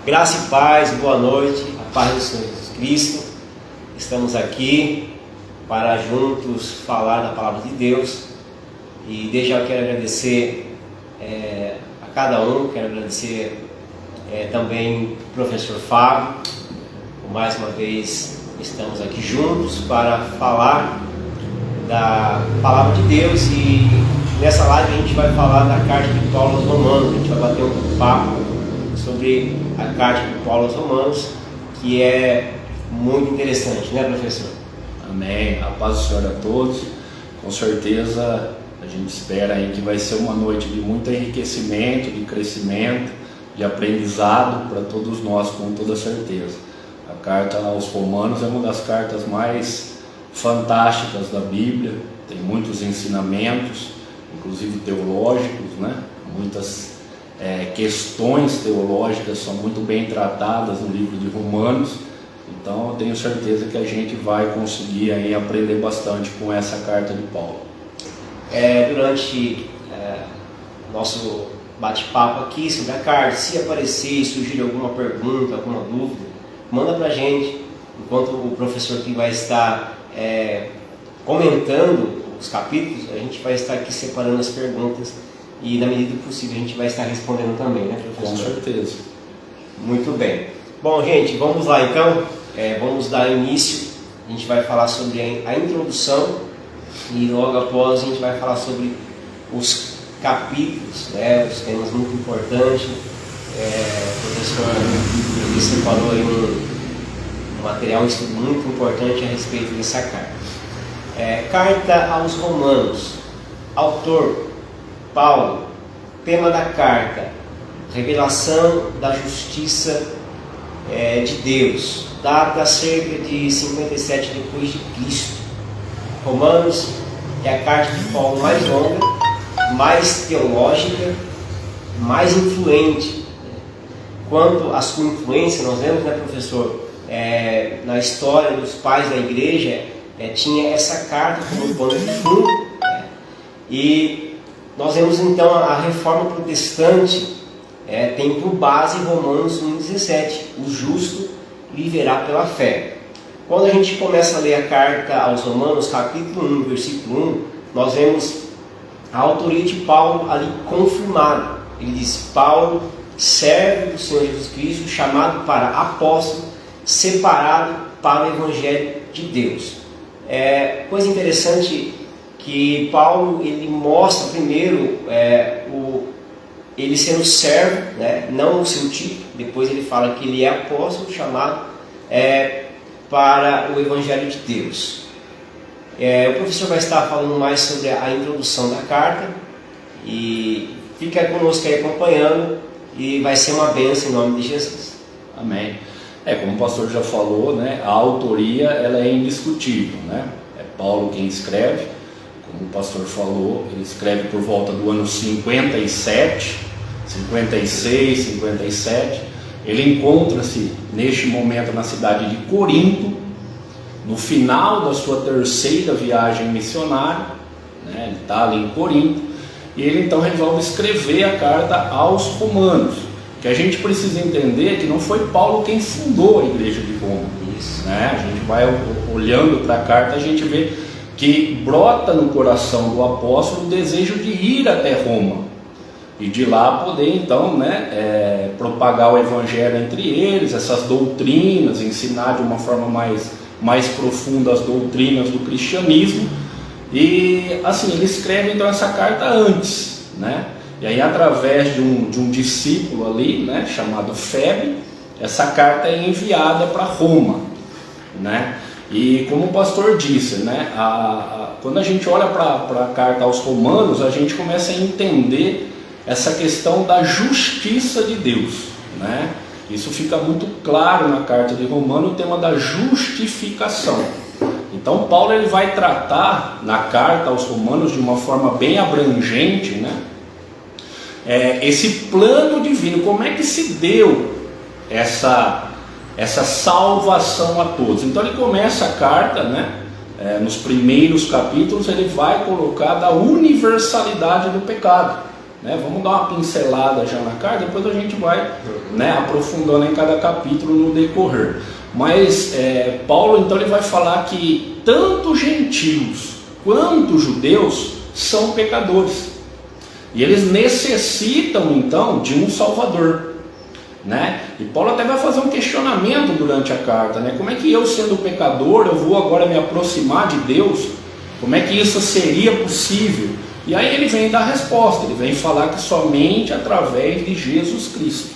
Graça e paz, boa noite, a paz do Senhor Jesus Cristo. Estamos aqui para juntos falar da palavra de Deus. E desde já eu quero agradecer a cada um, quero agradecer também o professor Fábio. Mais uma vez estamos aqui juntos para falar da palavra de Deus, e nessa live a gente vai falar da carta de Paulo aos Romanos. A gente vai bater um papo sobre a carta de Paulo aos Romanos, que é muito interessante, né, professor? Amém. A paz do Senhor a todos. Com certeza a gente espera aí que vai ser uma noite de muito enriquecimento, de crescimento, de aprendizado para todos nós, com toda certeza. A carta aos Romanos é uma das cartas mais fantásticas da Bíblia, tem muitos ensinamentos, inclusive teológicos, né? Muitas questões teológicas são muito bem tratadas no livro de Romanos. Então eu tenho certeza que a gente vai conseguir aí aprender bastante com essa carta de Paulo. Durante nosso bate-papo aqui sobre a carta, se aparecer e surgir alguma pergunta, alguma dúvida, manda pra gente, enquanto o professor aqui vai estar comentando os capítulos, a gente vai estar aqui separando as perguntas e, na medida do possível, a gente vai estar respondendo também, né, professor? Com certeza. Muito bem. Bom, gente, vamos lá então. Vamos dar início. A gente vai falar sobre a introdução e logo após a gente vai falar sobre os capítulos, né, os temas muito importantes. O professor ele separou aí um material, um estudo muito importante a respeito dessa carta. Carta aos Romanos. Autor Paulo. Tema da carta: revelação da justiça de Deus. Data cerca de 57 depois de Cristo. Romanos é a carta de Paulo mais longa, mais teológica, mais influente. Quanto à sua influência, nós vemos, né, professor, na história dos pais da igreja, tinha essa carta como pano de fundo, e nós vemos então a reforma protestante tem por base Romanos 1,17, o justo viverá pela fé. Quando a gente começa a ler a carta aos Romanos, capítulo 1, versículo 1, nós vemos a autoria de Paulo ali confirmada. Ele diz: Paulo, servo do Senhor Jesus Cristo, chamado para apóstolo, separado para o Evangelho de Deus. Coisa interessante que Paulo ele mostra primeiro ele sendo servo, né, não o seu título. Depois ele fala que ele é apóstolo, chamado para o Evangelho de Deus. O professor vai estar falando mais sobre a introdução da carta, e fica conosco aí acompanhando, e vai ser uma bênção em nome de Jesus. Amém. Como o pastor já falou, né, a autoria ela é indiscutível, né? É Paulo quem escreve. Como o pastor falou, ele escreve por volta do ano 56, 57. Ele encontra-se neste momento na cidade de Corinto, no final da sua terceira viagem missionária, né? Ele está ali em Corinto, e ele então resolve escrever a carta aos Romanos. O que a gente precisa entender é que não foi Paulo quem fundou a igreja de Roma. Isso, né? A gente vai olhando para a carta, a gente vê que brota no coração do apóstolo o desejo de ir até Roma e de lá poder então, né, propagar o evangelho entre eles, essas doutrinas, ensinar de uma forma mais profunda as doutrinas do cristianismo. E assim, ele escreve então essa carta antes, né? E aí, através de um discípulo ali, né, chamado Febe, essa carta é enviada para Roma, né? E como o pastor disse, né, quando a gente olha para a carta aos Romanos, a gente começa a entender essa questão da justiça de Deus, né? Isso fica muito claro na carta de Romanos, o tema da justificação. Então Paulo ele vai tratar na carta aos Romanos de uma forma bem abrangente, né, esse plano divino, como é que se deu essa salvação a todos. Então ele começa a carta, né, nos primeiros capítulos ele vai colocar da universalidade do pecado. né? Vamos dar uma pincelada já na carta, depois a gente vai, né, aprofundando em cada capítulo no decorrer. Mas Paulo então ele vai falar que tanto gentios quanto judeus são pecadores. E eles necessitam então de um Salvador, né? E Paulo até vai fazer um questionamento durante a carta, né? Como é que eu, sendo pecador, eu vou agora me aproximar de Deus? Como é que isso seria possível? E aí ele vem dar a resposta, ele vem falar que somente através de Jesus Cristo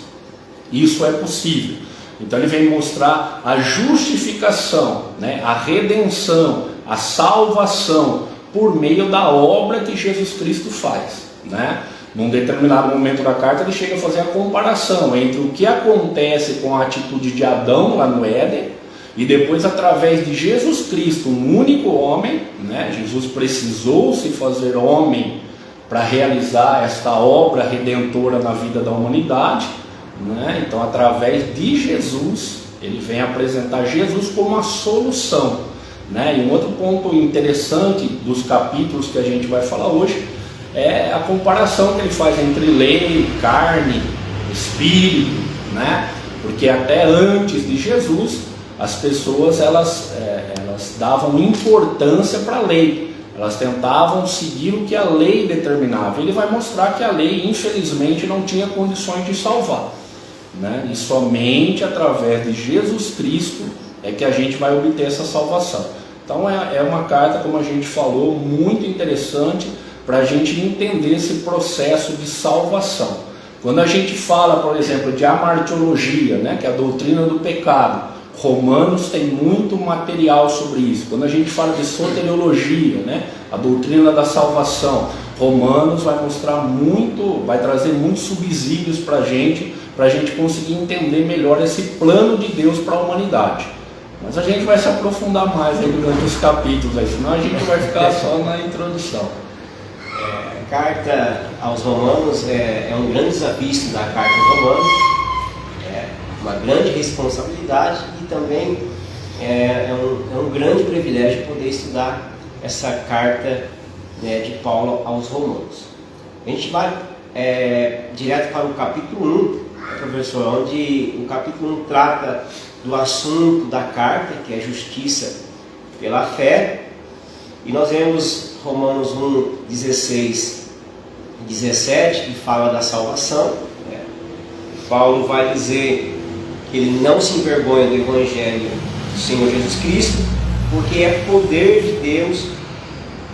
isso é possível. Então ele vem mostrar a justificação, né? A redenção, a salvação por meio da obra que Jesus Cristo faz, né? Num determinado momento da carta ele chega a fazer a comparação entre o que acontece com a atitude de Adão lá no Éden e depois através de Jesus Cristo, um único homem, né? Jesus precisou se fazer homem para realizar esta obra redentora na vida da humanidade, né? Então através de Jesus ele vem apresentar Jesus como a solução, né? E um outro ponto interessante dos capítulos que a gente vai falar hoje é a comparação que ele faz entre lei, carne, espírito, né? Porque até antes de Jesus as pessoas elas davam importância para a lei, elas tentavam seguir o que a lei determinava. Ele vai mostrar que a lei infelizmente não tinha condições de salvar, né? E somente através de Jesus Cristo é que a gente vai obter essa salvação. Então é uma carta, como a gente falou, muito interessante para a gente entender esse processo de salvação. Quando a gente fala, por exemplo, de amartiologia, né, que é a doutrina do pecado, Romanos tem muito material sobre isso. Quando a gente fala de soteriologia, né, a doutrina da salvação, Romanos vai mostrar muito, vai trazer muitos subsídios para a gente conseguir entender melhor esse plano de Deus para a humanidade. Mas a gente vai se aprofundar mais aí durante os capítulos, aí, senão a gente vai ficar só na introdução. A carta aos Romanos é um grande desafio estudar a carta aos Romanos, é uma grande responsabilidade e também é um grande privilégio poder estudar essa carta, né, de Paulo aos Romanos. A gente vai direto para o capítulo 1, professor, onde o capítulo 1 trata do assunto da carta, que é justiça pela fé, e nós vemos Romanos 1, 16 e 17, que fala da salvação, né? Paulo vai dizer que ele não se envergonha do Evangelho do Senhor Jesus Cristo, porque é poder de Deus,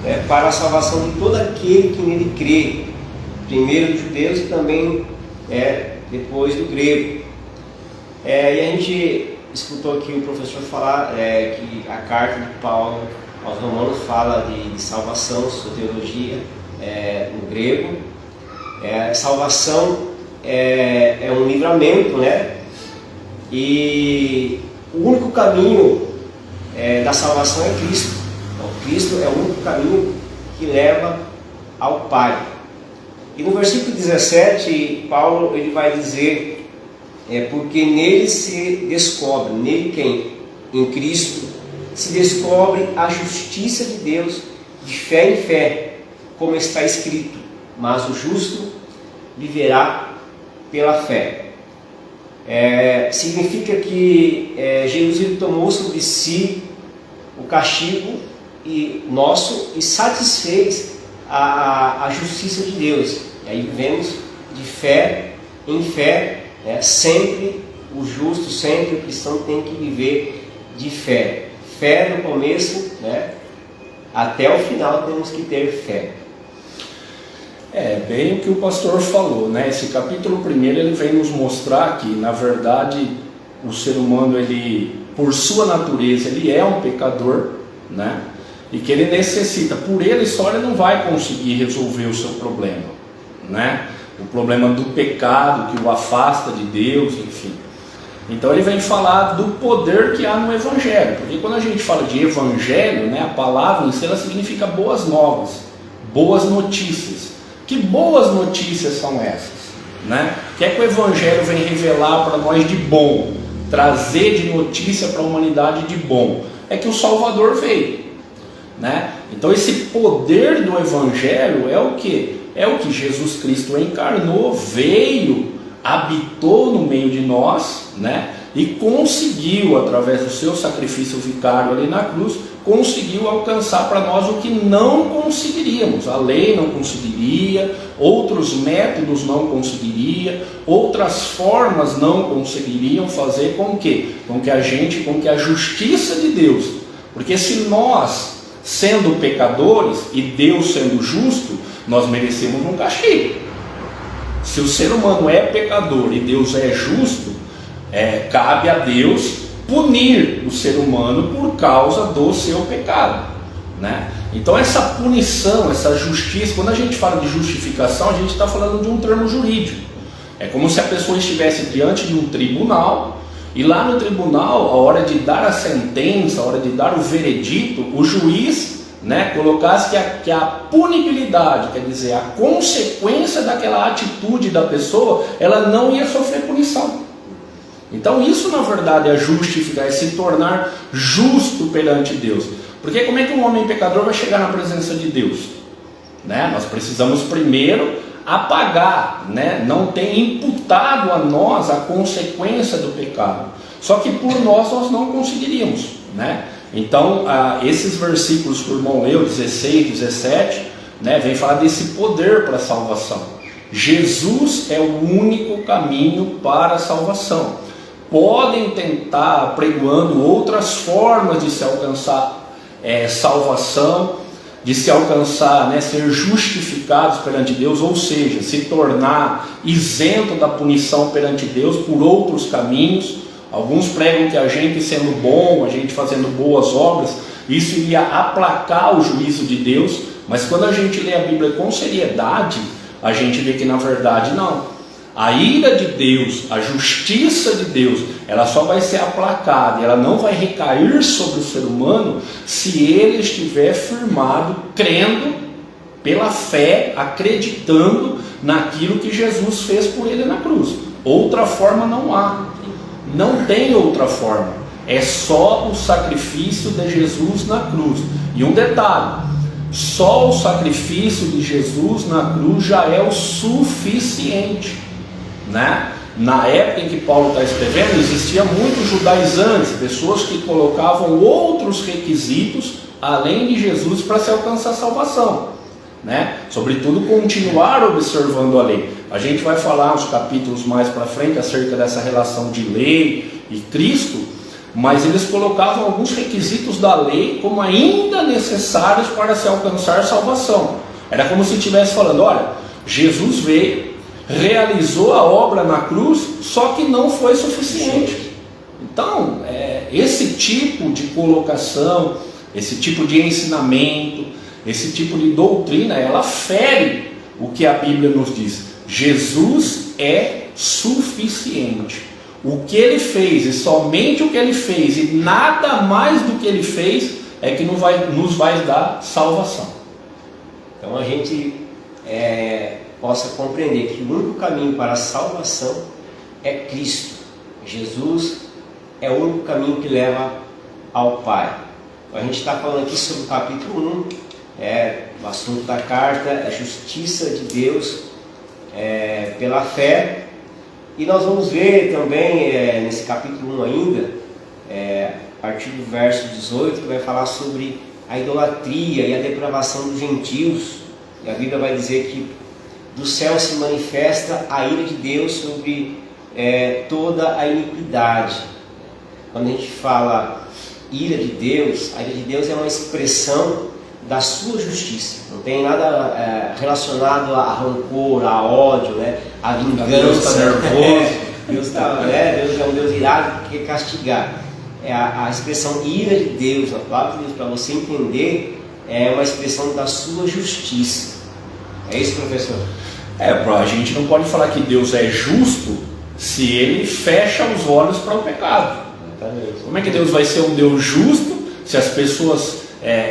né, para a salvação de todo aquele que nele crê, primeiro dos judeus e também depois do grego. E a gente escutou aqui o professor falar que a carta de Paulo aos Romanos fala de salvação, soteriologia, no grego. Salvação é um livramento, né? E o único caminho da salvação é Cristo. Então, Cristo é o único caminho que leva ao Pai. E no versículo 17, Paulo ele vai dizer, porque nele se descobre, nele quem? Em Cristo, se descobre a justiça de Deus de fé em fé, como está escrito, mas o justo viverá pela fé. Significa que Jesus ele tomou sobre si o castigo nosso e satisfez a justiça de Deus. E aí vivemos de fé em fé, sempre o justo, sempre o cristão tem que viver de fé. Fé no começo, né? Até o final temos que ter fé. Bem o que o pastor falou, né? Esse capítulo 1 ele vem nos mostrar que, na verdade, o ser humano, ele, por sua natureza, ele é um pecador, né? E que ele necessita, por ele só ele não vai conseguir resolver o seu problema, né? O problema do pecado que o afasta de Deus, enfim. Então ele vem falar do poder que há no Evangelho, porque quando a gente fala de Evangelho, né, a palavra em si ela significa boas novas, boas notícias. Que boas notícias são essas, né? O que é que o Evangelho vem revelar para nós de bom, trazer de notícia para a humanidade de bom? É que o Salvador veio, né? Então esse poder do Evangelho é o que? é o que Jesus Cristo encarnou, veio, habitou no meio de nós, né? E conseguiu, através do seu sacrifício vicário ali na cruz, conseguiu alcançar para nós o que não conseguiríamos. A lei não conseguiria, outros métodos não conseguiria, outras formas não conseguiriam fazer com que a justiça de Deus, porque se nós, sendo pecadores e Deus sendo justo, nós merecemos um castigo. Se o ser humano é pecador e Deus é justo, cabe a Deus punir o ser humano por causa do seu pecado, né? Então essa punição, essa justiça, quando a gente fala de justificação, a gente está falando de um termo jurídico. É como se a pessoa estivesse diante de um tribunal, e lá no tribunal, a hora de dar a sentença, a hora de dar o veredito, o juiz, né, colocasse que a punibilidade, quer dizer, a consequência daquela atitude da pessoa, ela não ia sofrer punição. Então isso na verdade é justificar, é se tornar justo perante Deus. Porque como é que um homem pecador vai chegar na presença de Deus? Né? Nós precisamos primeiro apagar, né? Não ter imputado a nós a consequência do pecado. Só que por nós não conseguiríamos, né? Então esses versículos que o irmão leu, 16, 17, né, vem falar desse poder para a salvação. Jesus é o único caminho para a salvação. Podem tentar apregoando outras formas de se alcançar salvação, de se alcançar, né, ser justificados perante Deus, ou seja, se tornar isento da punição perante Deus por outros caminhos. Alguns pregam que a gente sendo bom, a gente fazendo boas obras, isso iria aplacar o juízo de Deus, mas quando a gente lê a Bíblia com seriedade, a gente vê que na verdade não. A ira de Deus, a justiça de Deus, ela só vai ser aplacada, ela não vai recair sobre o ser humano se ele estiver firmado, crendo, pela fé, acreditando naquilo que Jesus fez por ele na cruz. Outra forma não há, não tem outra forma, é só o sacrifício de Jesus na cruz. E um detalhe, só o sacrifício de Jesus na cruz já é o suficiente. Né? Na época em que Paulo está escrevendo, existia muitos judaizantes, pessoas que colocavam outros requisitos além de Jesus para se alcançar a salvação, né? Sobretudo continuar observando a lei. A gente vai falar uns capítulos mais para frente acerca dessa relação de lei e Cristo, mas eles colocavam alguns requisitos da lei como ainda necessários para se alcançar salvação. Era como se estivesse falando, olha, Jesus veio, realizou a obra na cruz, só que não foi suficiente. Então, esse tipo de colocação, esse tipo de ensinamento, esse tipo de doutrina, ela fere o que a Bíblia nos diz. Jesus é suficiente. O que ele fez, e somente o que ele fez, e nada mais do que ele fez, é que nos vai dar salvação. Então a gente possa compreender que o único caminho para a salvação é Cristo. Jesus é o único caminho que leva ao Pai. Então, a gente está falando aqui sobre o capítulo 1, o assunto da carta é a justiça de Deus pela fé. E nós vamos ver também nesse capítulo 1 ainda, a partir do verso 18, que vai falar sobre a idolatria e a depravação dos gentios. E a Bíblia vai dizer que do céu se manifesta a ira de Deus sobre toda a iniquidade. Quando a gente fala ira de Deus, a ira de Deus é uma expressão da sua justiça. Não tem nada relacionado a rancor, a ódio, né? A vingança. Deus está nervoso. Deus é um Deus irado que quer castigar. A expressão ira de Deus, na palavra de Deus, para você entender, é uma expressão da sua justiça. É isso, professor? A gente não pode falar que Deus é justo se ele fecha os olhos para o pecado. Como é que Deus vai ser um Deus justo se as pessoas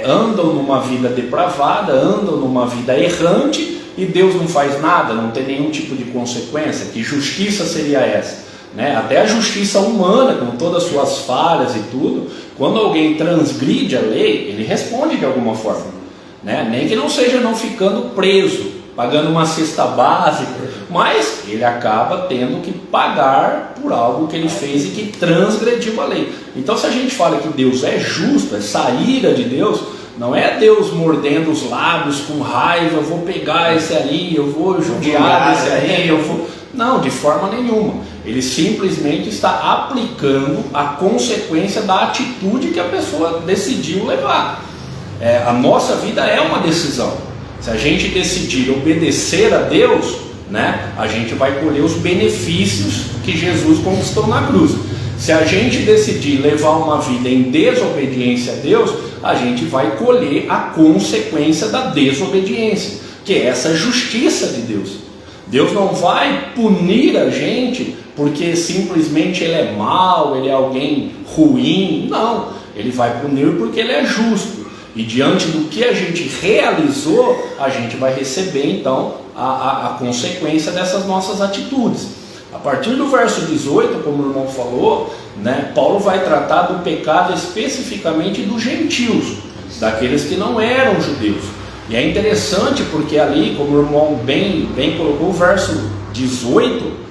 andam numa vida depravada, andam numa vida errante, e Deus não faz nada, não tem nenhum tipo de consequência? Que justiça seria essa? Né? Até a justiça humana, com todas as suas falhas e tudo, quando alguém transgride a lei, ele responde de alguma forma, né? Nem que não seja não ficando preso, pagando uma cesta básica, mas ele acaba tendo que pagar por algo que ele fez e que transgrediu a lei. Então, se a gente fala que Deus é justo, essa ira de Deus, não é Deus mordendo os lábios com raiva, eu vou pegar esse aí, eu vou judiar esse aí, eu vou... Não, de forma nenhuma. Ele simplesmente está aplicando a consequência da atitude que a pessoa decidiu levar. A nossa vida é uma decisão. Se a gente decidir obedecer a Deus, né, a gente vai colher os benefícios que Jesus conquistou na cruz. Se a gente decidir levar uma vida em desobediência a Deus, a gente vai colher a consequência da desobediência, que é essa justiça de Deus. Deus não vai punir a gente porque simplesmente ele é mau, ele é alguém ruim. Não, ele vai punir porque ele é justo. E diante do que a gente realizou, a gente vai receber então a consequência dessas nossas atitudes. A partir do verso 18, como o irmão falou, né, Paulo vai tratar do pecado especificamente dos gentios, daqueles que não eram judeus. E é interessante porque ali, como o irmão bem colocou, o verso 18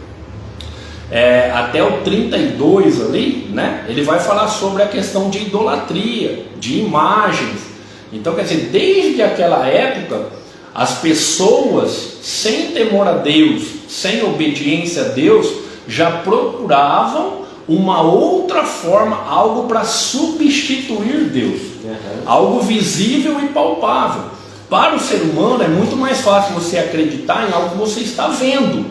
até o 32 ali, né, ele vai falar sobre a questão de idolatria, de imagens. Então, quer dizer, desde aquela época, as pessoas, sem temor a Deus, sem obediência a Deus, já procuravam uma outra forma, algo para substituir Deus, algo visível e palpável. Para o ser humano é muito mais fácil você acreditar em algo que você está vendo.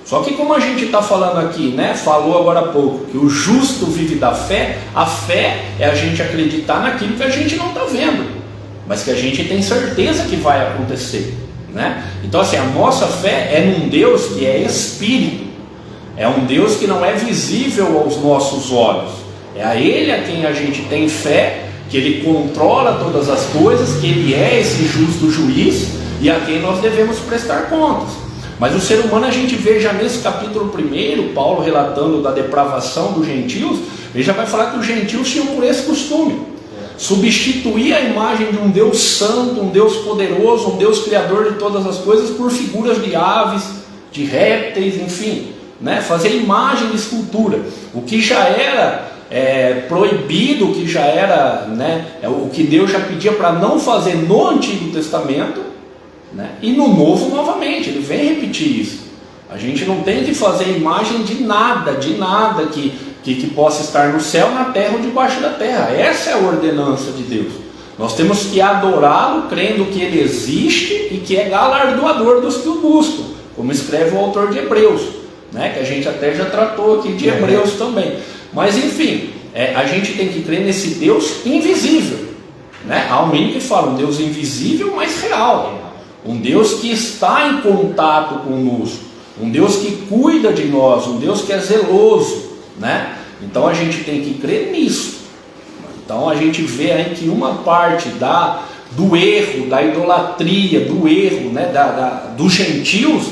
Só que como a gente está falando aqui, né, falou agora há pouco, que o justo vive da fé, a fé é a gente acreditar naquilo que a gente não está vendo, mas que a gente tem certeza que vai acontecer, né? Então assim, a nossa fé é num Deus que é espírito, é um Deus que não é visível aos nossos olhos, é a Ele a quem a gente tem fé, que Ele controla todas as coisas, que Ele é esse justo juiz e a quem nós devemos prestar contas. Mas o ser humano, a gente vê já nesse capítulo 1, Paulo relatando da depravação dos gentios, ele já vai falar que os gentios tinham por esse costume, substituir a imagem de um Deus santo, um Deus poderoso, um Deus criador de todas as coisas, por figuras de aves, de répteis, enfim, né? Fazer imagem de escultura, o que já era proibido, o que já era, né, o que Deus já pedia para não fazer no Antigo Testamento, né? E no Novo novamente, ele vem repetir isso. A gente não tem que fazer imagem de nada que possa estar no céu, na terra ou debaixo da terra. Essa é a ordenança de Deus. Nós temos que adorá-lo crendo que ele existe e que é galardoador dos que o buscam, como escreve o autor de Hebreus, né? Que a gente até já tratou aqui de Hebreus também. Mas enfim, a gente tem que crer nesse Deus invisível, né? Há um hino que fala um Deus invisível, mas real, um Deus que está em contato conosco, um Deus que cuida de nós, um Deus que é zeloso, né? Então a gente tem que crer nisso. Então a gente vê aí que uma parte do erro, da idolatria, do erro, né, dos gentios,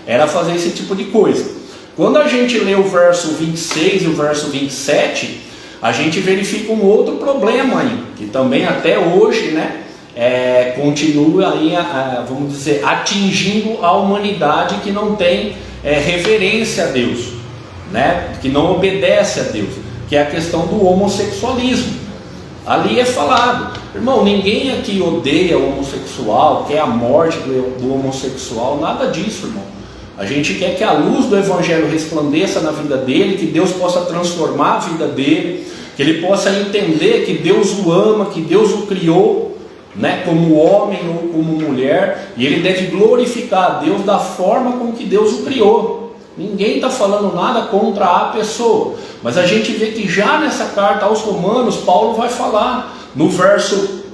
era fazer esse tipo de coisa. Quando a gente lê o verso 26 e o verso 27, a gente verifica um outro problema aí, que também até hoje, né, continua aí, vamos dizer, atingindo a humanidade que não tem reverência a Deus, né, que não obedece a Deus, que é a questão do homossexualismo. Ali é falado, irmão, ninguém aqui odeia o homossexual, quer a morte do homossexual, nada disso, irmão. A gente quer que a luz do Evangelho resplandeça na vida dele, que Deus possa transformar a vida dele, que ele possa entender que Deus o ama, que Deus o criou, né, como homem ou como mulher, e ele deve glorificar a Deus da forma com que Deus o criou. Ninguém está falando nada contra a pessoa, mas a gente vê que já nessa carta aos Romanos, Paulo vai falar, no verso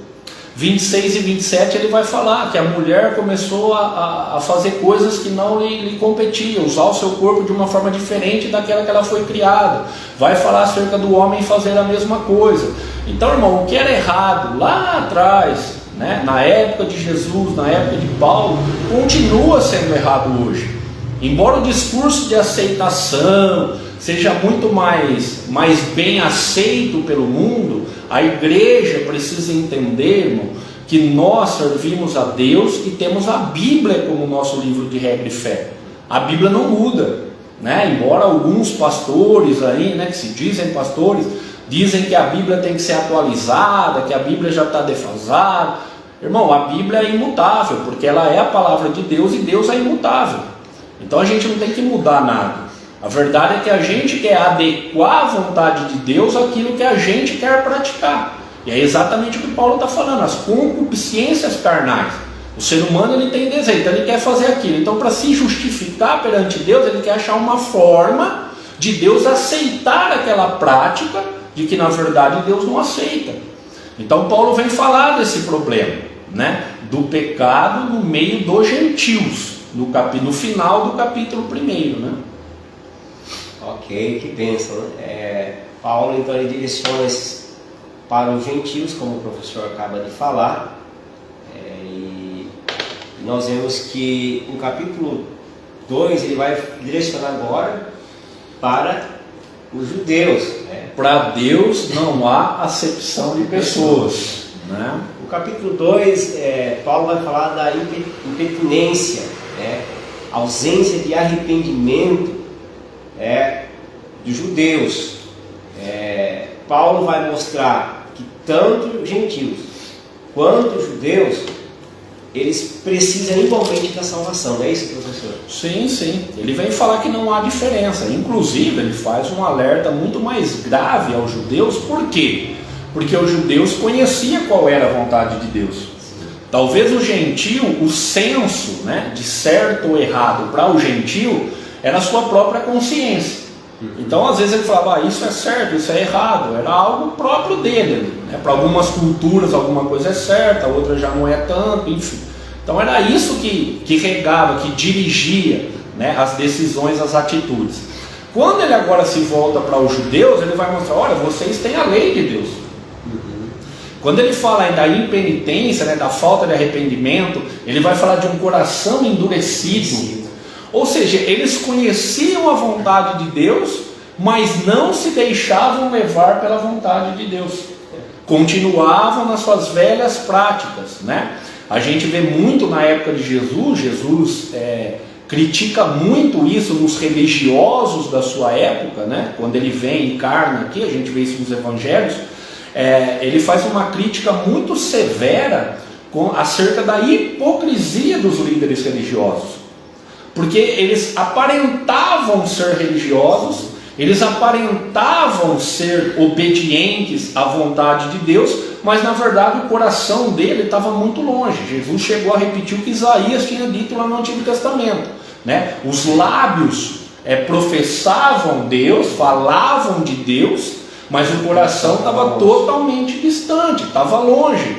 26 e 27 ele vai falar que a mulher começou a fazer coisas que não lhe competiam, usar o seu corpo de uma forma diferente daquela que ela foi criada. Vai falar acerca do homem fazer a mesma coisa. Então, irmão, o que era errado lá atrás, né, na época de Jesus, na época de Paulo, continua sendo errado hoje. Embora o discurso de aceitação seja muito mais bem aceito pelo mundo, a igreja precisa entender, irmão, que nós servimos a Deus e temos a Bíblia como nosso livro de regra e fé. A Bíblia não muda, né? Embora alguns pastores aí, né, que se dizem pastores, dizem que a Bíblia tem que ser atualizada, que a Bíblia já está defasada. Irmão, a Bíblia é imutável, porque ela é a palavra de Deus e Deus é imutável. Então a gente não tem que mudar nada. A verdade é que a gente quer adequar a vontade de Deus àquilo que a gente quer praticar. E é exatamente o que Paulo está falando, as concupiscências carnais. O ser humano ele tem desejo, então ele quer fazer aquilo. Então, para se justificar perante Deus, ele quer achar uma forma de Deus aceitar aquela prática de que na verdade Deus não aceita. Então Paulo vem falar desse problema, né, do pecado no meio dos gentios, no final do capítulo 1, né? Ok, que bênção, né? Paulo então ele direciona para os gentios, como o professor acaba de falar, e nós vemos que no capítulo 2 ele vai direcionar agora para os judeus, né? Para Deus não há acepção de pessoas, né? No capítulo 2, Paulo vai falar da impertinência, né? Ausência de arrependimento dos judeus. Paulo vai mostrar que tanto os gentios quanto os judeus, eles precisam igualmente da salvação, não é isso, professor? Sim, sim. Ele vem falar que não há diferença. Inclusive, ele faz um alerta muito mais grave aos judeus. Por quê? Porque os judeus conheciam qual era a vontade de Deus. Talvez o gentio, o senso, né, de certo ou errado para o gentio, era a sua própria consciência. Então, às vezes ele falava, isso é certo, isso é errado. Era algo próprio dele, né? Para algumas culturas alguma coisa é certa, outra já não é tanto, enfim. Então era isso que regava, que dirigia, né, as decisões, as atitudes. Quando ele agora se volta para os judeus, ele vai mostrar, olha, vocês têm a lei de Deus. Quando ele fala da impenitência, né, da falta de arrependimento, ele vai falar de um coração endurecido. Ou seja, eles conheciam a vontade de Deus, mas não se deixavam levar pela vontade de Deus. Continuavam nas suas velhas práticas, né? A gente vê muito na época de Jesus critica muito isso nos religiosos da sua época, né? Quando ele vem encarna aqui, a gente vê isso nos evangelhos, ele faz uma crítica muito severa acerca da hipocrisia dos líderes religiosos. Porque eles aparentavam ser religiosos, eles aparentavam ser obedientes à vontade de Deus, mas na verdade o coração dele estava muito longe. Jesus chegou a repetir o que Isaías tinha dito lá no Antigo Testamento, né? Os lábios professavam Deus, falavam de Deus, mas o coração estava totalmente distante, estava longe.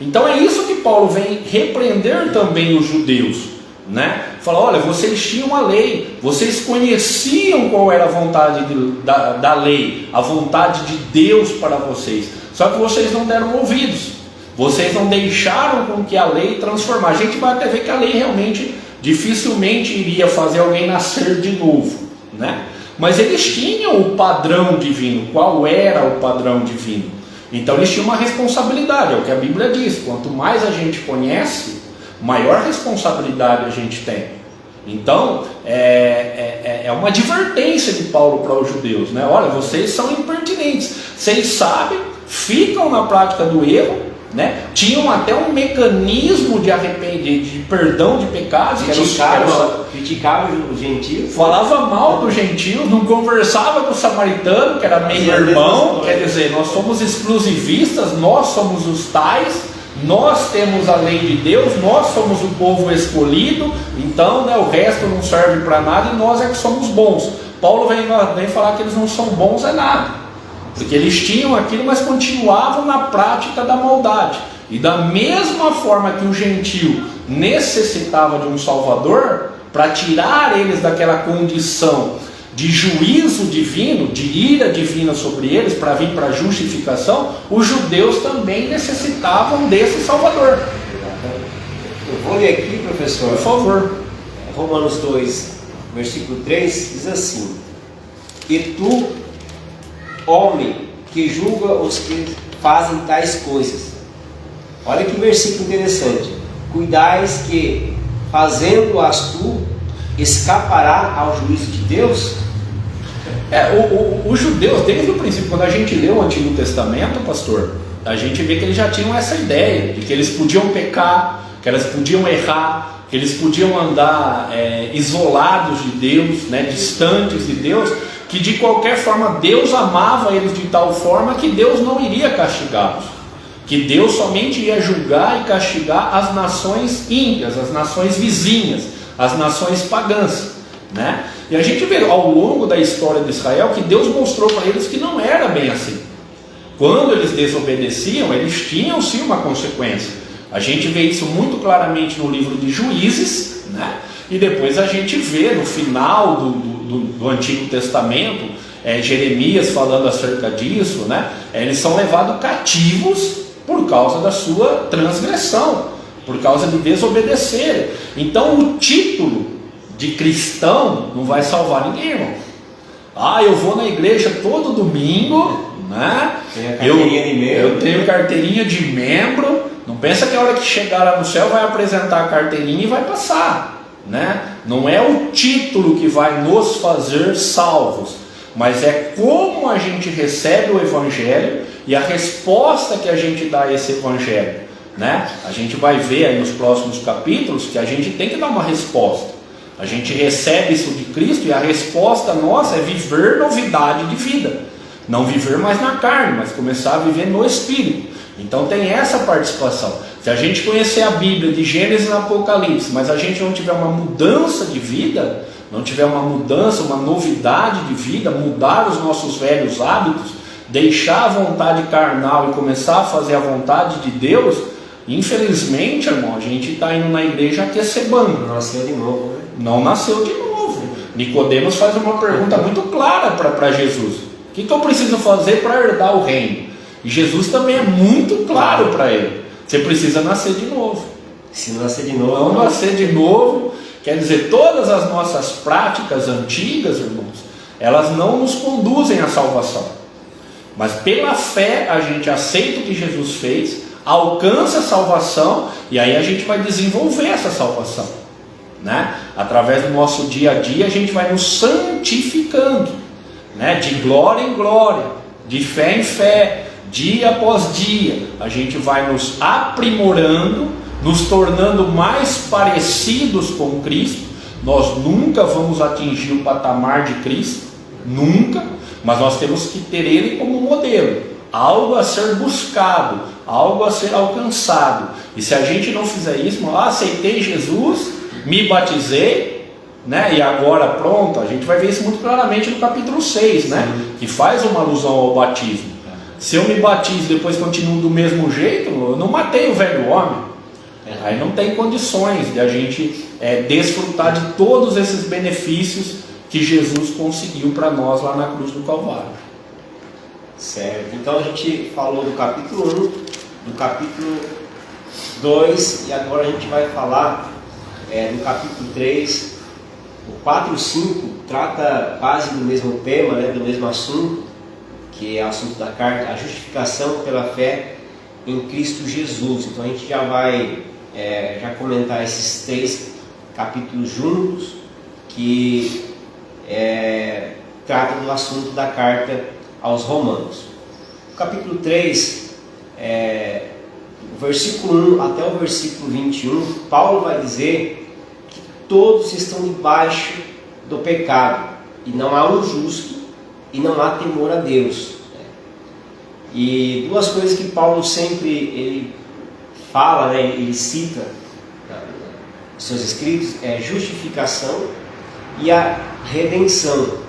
Então é isso que Paulo vem repreender também os judeus, né? Fala, olha, vocês tinham a lei, vocês conheciam qual era a vontade da lei, a vontade de Deus para vocês, só que vocês não deram ouvidos, vocês não deixaram com que a lei transformasse. A gente vai até ver que a lei realmente dificilmente iria fazer alguém nascer de novo, né? Mas eles tinham o padrão divino. Qual era o padrão divino? Então eles tinham uma responsabilidade, é o que a Bíblia diz, quanto mais a gente conhece, maior responsabilidade a gente tem. Então é uma advertência de Paulo para os judeus, né? Olha, vocês são impertinentes, vocês sabem, ficam na prática do erro, né? Tinham até um mecanismo de perdão de pecados, criticavam os gentios, falava mal dos gentios, não conversava com o samaritano, que era meio irmão. Quer dizer, nós somos exclusivistas, nós somos os tais, nós temos a lei de Deus, nós somos o povo escolhido, então, né, o resto não serve para nada e nós é que somos bons. Paulo vem falar que eles não são bons é nada, porque eles tinham aquilo, mas continuavam na prática da maldade. E da mesma forma que o gentio necessitava de um Salvador, para tirar eles daquela condição de juízo divino, de ira divina sobre eles, para vir para a justificação, os judeus também necessitavam desse Salvador. Eu vou ler aqui, professor. Por favor. Romanos 2, versículo 3, diz assim: E tu, homem, que julga os que fazem tais coisas, Olha que versículo interessante. Cuidais que, fazendo-as tu, escapará ao juízo de Deus? Os judeus, desde o princípio, quando a gente lê o Antigo Testamento, pastor, a gente vê que eles já tinham essa ideia de que eles podiam pecar, que eles podiam errar, que eles podiam andar isolados de Deus, né, distantes de Deus, que de qualquer forma Deus amava eles de tal forma que Deus não iria castigá-los, que Deus somente ia julgar e castigar as nações ímpias, as nações vizinhas, as nações pagãs, né? E a gente vê ao longo da história de Israel que Deus mostrou para eles que não era bem assim. Quando eles desobedeciam, eles tinham sim uma consequência. A gente vê isso muito claramente no livro de Juízes, né? E depois a gente vê no final do Antigo Testamento, Jeremias falando acerca disso, né? Eles são levados cativos por causa da sua transgressão, por causa de desobedecer. Então o título de cristão não vai salvar ninguém, irmão. Eu vou na igreja todo domingo, né? Eu tenho carteirinha de membro. Não pensa que a hora que chegar lá no céu vai apresentar a carteirinha e vai passar, né? Não é o título que vai nos fazer salvos, mas é como a gente recebe o Evangelho e a resposta que a gente dá a esse Evangelho, né? A gente vai ver aí nos próximos capítulos que a gente tem que dar uma resposta. A gente recebe isso de Cristo e a resposta nossa é viver novidade de vida. Não viver mais na carne, mas começar a viver no Espírito. Então tem essa participação. Se a gente conhecer a Bíblia de Gênesis e Apocalipse, mas a gente não tiver uma mudança de vida, não tiver uma mudança, uma novidade de vida, mudar os nossos velhos hábitos, deixar a vontade carnal e começar a fazer a vontade de Deus, infelizmente, irmão, a gente está indo na igreja aquecebando. Não nasceu de novo, né? Não nasceu de novo. Nicodemos faz uma pergunta muito clara para Jesus: o que eu preciso fazer para herdar o reino? E Jesus também é muito claro para ele: você precisa nascer de novo. Se não nascer de novo, não nascer de novo, quer dizer, todas as nossas práticas antigas, irmãos, elas não nos conduzem à salvação. Mas pela fé a gente aceita o que Jesus fez, alcança a salvação, e aí a gente vai desenvolver essa salvação, né? Através do nosso dia a dia a gente vai nos santificando, né? De glória em glória, de fé em fé, dia após dia, a gente vai nos aprimorando, nos tornando mais parecidos com Cristo. Nós nunca vamos atingir o patamar de Cristo, nunca, mas nós temos que ter Ele como modelo, algo a ser buscado, algo a ser alcançado. E se a gente não fizer isso, aceitei Jesus, me batizei, né? E agora pronto, a gente vai ver isso muito claramente no capítulo 6, né? Que faz uma alusão ao batismo. Se eu me batizo e depois continuo do mesmo jeito, eu não matei o velho homem. Aí não tem condições de a gente desfrutar de todos esses benefícios que Jesus conseguiu para nós lá na cruz do Calvário. Certo, então a gente falou do capítulo 1, do capítulo 2, e agora a gente vai falar do capítulo 3. O 4 e 5 trata quase do mesmo tema, né, do mesmo assunto, que é o assunto da carta, a justificação pela fé em Cristo Jesus. Então a gente já vai já comentar esses 3 capítulos juntos, que tratam do assunto da carta aos Romanos. O capítulo 3, o versículo 1 até o versículo 21, Paulo vai dizer que todos estão debaixo do pecado, e não há um justo, e não há temor a Deus. E 2 coisas que Paulo sempre ele fala, né, ele cita nos seus escritos, é justificação e a redenção.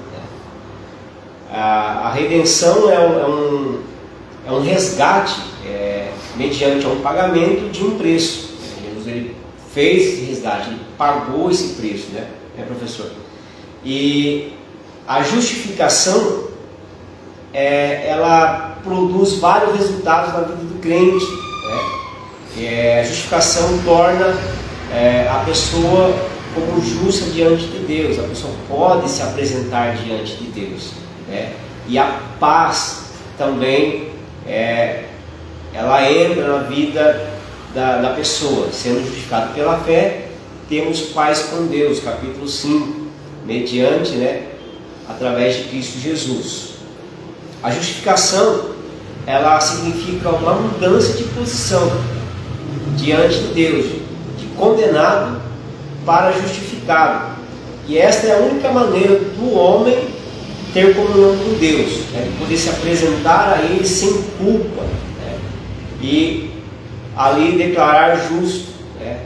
A redenção é um resgate mediante um pagamento de um preço. Jesus ele fez esse resgate, ele pagou esse preço, né, professor? E a justificação ela produz vários resultados na vida do crente, né? A justificação torna a pessoa como justa diante de Deus. A pessoa pode se apresentar diante de Deus, né? E a paz também ela entra na vida da pessoa. Sendo justificado pela fé, temos paz com Deus, capítulo 5, mediante, através de Cristo Jesus. A justificação, ela significa uma mudança de posição diante de Deus, de condenado para justificado. E esta é a única maneira do homem ter comunhão com Deus, de poder se apresentar a Ele sem culpa, e ali declarar justo,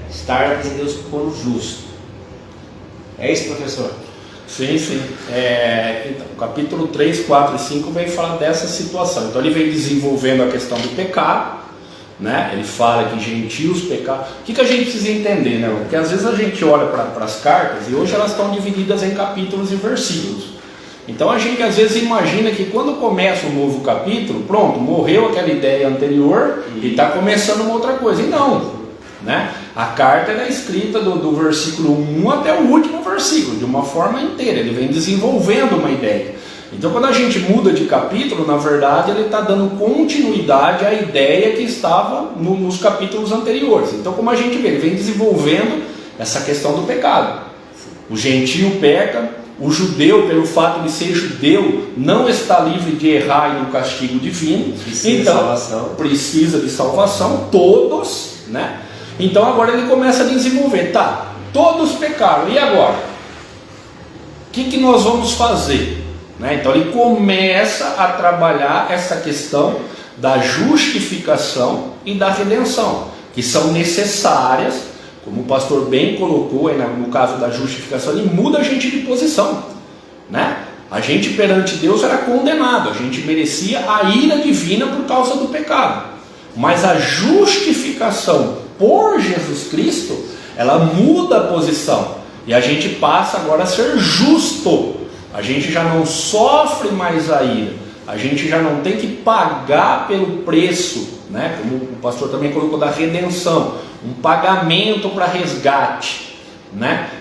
estar em Deus como justo. É isso, professor? Sim. Então, o capítulo 3, 4 e 5 vem falar dessa situação. Então ele vem desenvolvendo a questão do pecado, ele fala que gentios pecaram. O que a gente precisa entender, Porque às vezes a gente olha para as cartas e hoje elas estão divididas em capítulos e versículos. Então a gente às vezes imagina que quando começa um novo capítulo, pronto, morreu aquela ideia anterior e está começando uma outra coisa. E não, a carta é escrita do versículo 1 até o último versículo, de uma forma inteira. Ele vem desenvolvendo uma ideia. Então quando a gente muda de capítulo, na verdade ele está dando continuidade à ideia que estava nos capítulos anteriores. Então, como a gente vê, ele vem desenvolvendo essa questão do pecado. O gentio peca, o judeu, pelo fato de ser judeu, não está livre de errar e do castigo divino. Precisa de salvação, todos, Então agora ele começa a desenvolver, todos pecaram, e agora? O que nós vamos fazer? Então ele começa a trabalhar essa questão da justificação e da redenção, que são necessárias, como o pastor bem colocou, no caso da justificação, ele muda a gente de posição, A gente perante Deus era condenado, a gente merecia a ira divina por causa do pecado, mas a justificação por Jesus Cristo, ela muda a posição, e a gente passa agora a ser justo. A gente já não sofre mais a ira, a gente já não tem que pagar pelo preço, como o pastor também colocou, da redenção, um pagamento para resgate,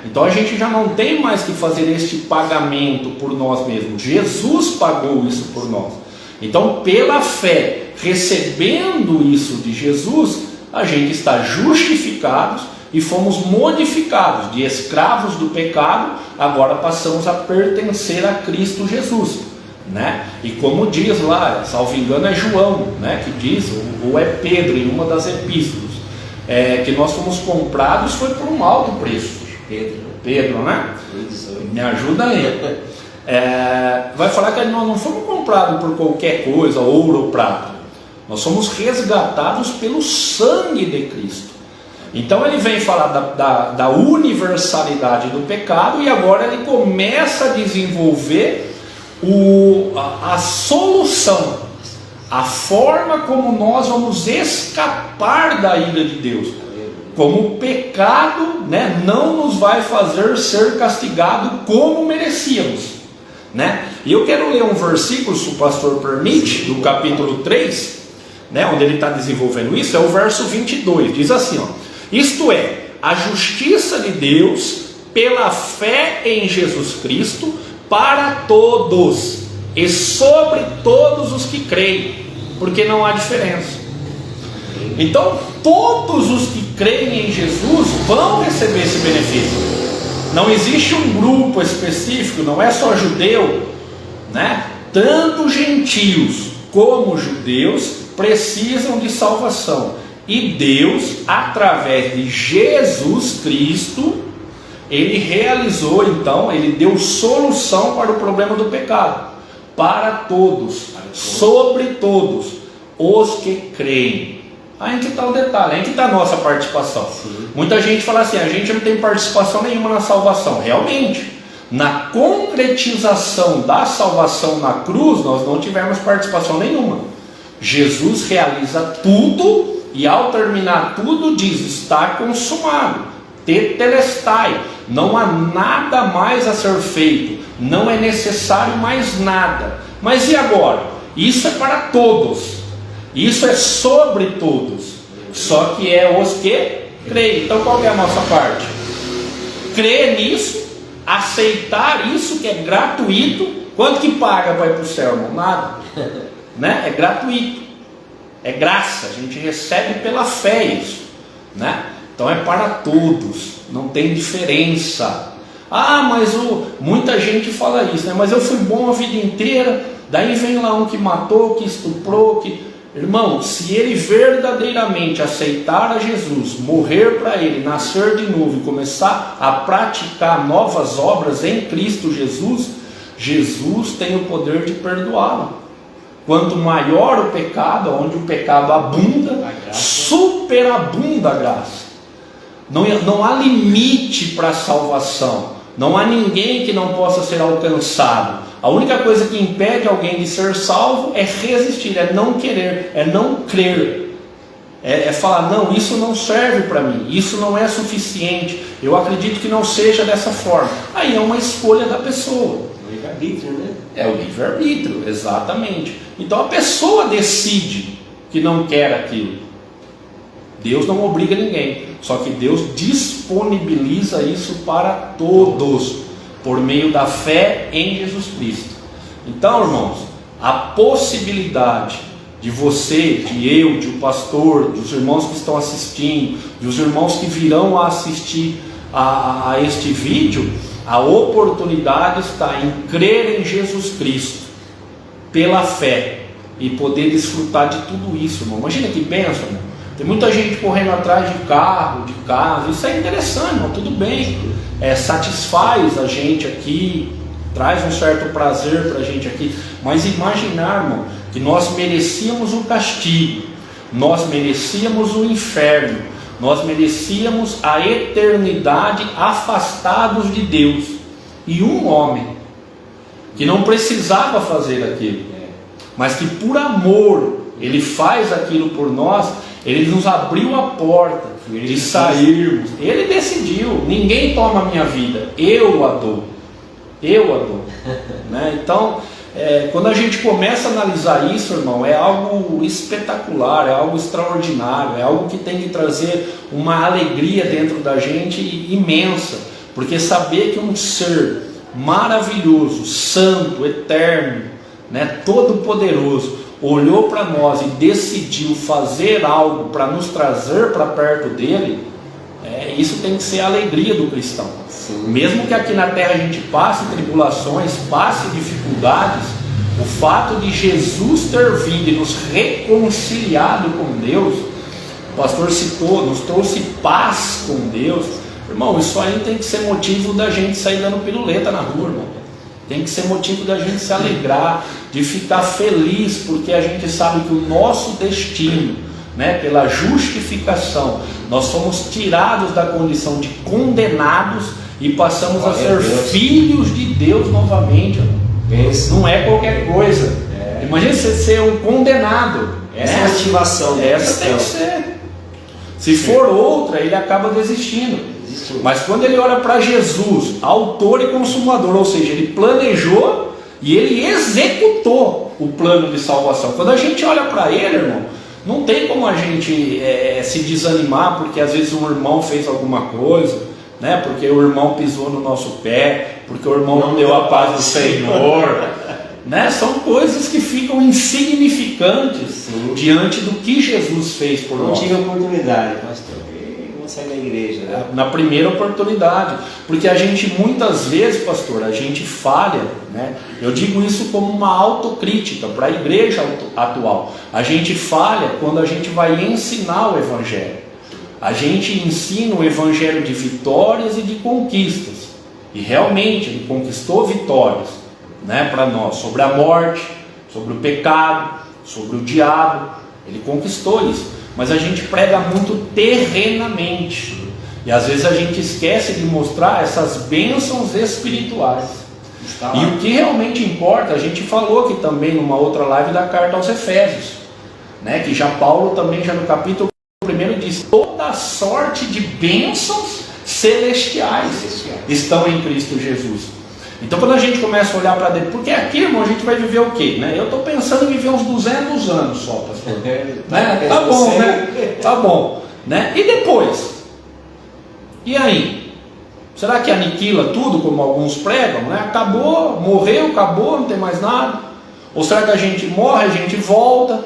Então a gente já não tem mais que fazer este pagamento por nós mesmos. Jesus pagou isso por nós. Então, pela fé, recebendo isso de Jesus, a gente está justificados e fomos modificados de escravos do pecado, agora passamos a pertencer a Cristo Jesus, E como diz lá, salvo engano é João, que diz, ou é Pedro em uma das epístolas, que nós fomos comprados foi por um alto preço. Pedro, Me ajuda aí. Vai falar que nós não fomos comprados por qualquer coisa, ouro ou prata. Nós somos resgatados pelo sangue de Cristo. Então ele vem falar da universalidade do pecado, e agora ele começa a desenvolver a solução, a forma como nós vamos escapar da ira de Deus, como o pecado não nos vai fazer ser castigado como merecíamos, E eu quero ler um versículo, se o pastor permite, do capítulo 3, onde ele está desenvolvendo isso, é o verso 22, diz assim, isto é, a justiça de Deus pela fé em Jesus Cristo para todos e sobre todos os que creem, porque não há diferença. Então todos os que creem em Jesus vão receber esse benefício. Não existe um grupo específico, não é só judeu, Tanto gentios como judeus precisam de salvação. E Deus, através de Jesus Cristo, Ele realizou, então, Ele deu solução para o problema do pecado, para todos, sobre todos, os que creem. Aí que está o detalhe, aí que está a nossa participação. Muita gente fala assim, a gente não tem participação nenhuma na salvação. Realmente, na concretização da salvação na cruz, nós não tivemos participação nenhuma. Jesus realiza tudo, e ao terminar tudo diz, está consumado, tetelestai, não há nada mais a ser feito, não é necessário mais nada. Mas e agora? Isso é para todos, isso é sobre todos, só que é os que creem. Então qual é a nossa parte? Crer nisso, aceitar isso que é gratuito. Quanto que paga para ir para o céu? Não, nada, É gratuito. É graça, a gente recebe pela fé isso. né? Então é para todos, não tem diferença. Ah, mas muita gente fala isso, né? Mas eu fui bom a vida inteira, daí vem lá um que matou, que estuprou, que... Irmão, se ele verdadeiramente aceitar a Jesus, morrer para ele, nascer de novo e começar a praticar novas obras em Cristo Jesus, Jesus tem o poder de perdoá-lo. Quanto maior o pecado, onde o pecado abunda, superabunda a graça. Não há limite para a salvação. Não há ninguém que não possa ser alcançado. A única coisa que impede alguém de ser salvo é resistir, é não querer, é não crer. É falar, não, isso não serve para mim, isso não é suficiente, eu acredito que não seja dessa forma. Aí é uma escolha da pessoa. Livre-arbítrio, né? É o livre-arbítrio, exatamente. Então a pessoa decide que não quer aquilo. Deus não obriga ninguém, só que Deus disponibiliza isso para todos, por meio da fé em Jesus Cristo. Então, irmãos, a possibilidade de você, de eu, de o pastor, dos irmãos que estão assistindo, dos irmãos que virão a assistir a este vídeo, a oportunidade está em crer em Jesus Cristo, pela fé, e poder desfrutar de tudo isso, irmão. Imagina que bênção, irmão. Tem muita gente correndo atrás de carro, de casa, isso é interessante, irmão, tudo bem, satisfaz a gente aqui, traz um certo prazer para a gente aqui, mas imaginar, irmão, que nós merecíamos o castigo, nós merecíamos o inferno, nós merecíamos a eternidade afastados de Deus, e um homem que não precisava fazer aquilo, mas que por amor ele faz aquilo por nós. Ele nos abriu a porta de sairmos. Ele decidiu, ninguém toma a minha vida, eu a dou, né? Então, quando a gente começa a analisar isso, irmão, é algo espetacular, é algo extraordinário, é algo que tem que trazer uma alegria dentro da gente imensa, porque saber que um ser maravilhoso, santo, eterno, né, todo poderoso, olhou para nós e decidiu fazer algo para nos trazer para perto dele, isso tem que ser a alegria do cristão. Sim. Mesmo que aqui na terra a gente passe tribulações, passe dificuldades, o fato de Jesus ter vindo e nos reconciliado com Deus, o pastor citou, nos trouxe paz com Deus, irmão, isso aí tem que ser motivo da gente sair dando piruleta na rua, irmão. Tem que ser motivo da gente se alegrar, de ficar feliz, porque a gente sabe que o nosso destino, né, pela justificação, nós somos tirados da condição de condenados e passamos a ser filhos de Deus novamente. Não é qualquer coisa. Imagina você ser um condenado. Essa é a ativação. Essa tem que ser. Se for outra, ele acaba desistindo. Mas quando ele olha para Jesus, autor e consumador, ou seja, ele planejou e ele executou o plano de salvação. Quando a gente olha para ele, irmão, não tem como a gente se desanimar porque às vezes um irmão fez alguma coisa, né? Porque o irmão pisou no nosso pé, porque o irmão não deu a paz do Senhor, né? São coisas que ficam insignificantes diante do que Jesus fez por nós. Não tive oportunidade, pastor. Sair da igreja, né? Na primeira oportunidade, porque a gente muitas vezes, pastor, a gente falha, né? Eu digo isso como uma autocrítica para a igreja atual. A gente falha quando a gente vai ensinar o evangelho. A gente ensina o evangelho de vitórias e de conquistas, e realmente ele conquistou vitórias, né, para nós, sobre a morte, sobre o pecado, sobre o diabo. Ele conquistou isso. Mas a gente prega muito terrenamente, e às vezes a gente esquece de mostrar essas bênçãos espirituais. E o que realmente importa, a gente falou aqui também numa outra live da carta aos Efésios, né, que já Paulo também já no capítulo 1 diz: toda sorte de bênçãos celestiais estão em Cristo Jesus. Então quando a gente começa a olhar para dentro, porque aqui, irmão, a gente vai viver o quê? Né? Eu estou pensando em viver uns 200 anos só, pastor. Né? Tá bom, né? Tá bom. Né? E depois? E aí? Será que aniquila tudo, como alguns pregam? Né? Acabou, morreu, acabou, não tem mais nada? Ou será que a gente morre, a gente volta,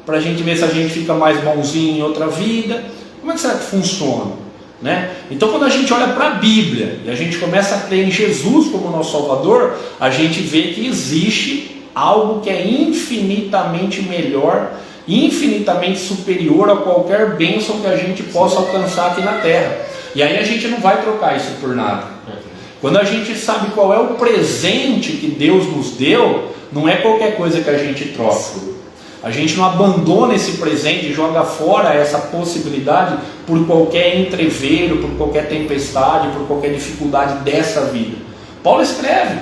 para a gente ver se a gente fica mais bonzinho em outra vida? Como é que será que funciona? Né? Então, quando a gente olha para a Bíblia e a gente começa a crer em Jesus como nosso Salvador, a gente vê que existe algo que é infinitamente melhor, infinitamente superior a qualquer bênção que a gente possa alcançar aqui na terra. E aí a gente não vai trocar isso por nada. Quando a gente sabe qual é o presente que Deus nos deu, não é qualquer coisa que a gente troca. A gente não abandona esse presente e joga fora essa possibilidade por qualquer entreveiro, por qualquer tempestade, por qualquer dificuldade dessa vida. Paulo escreve,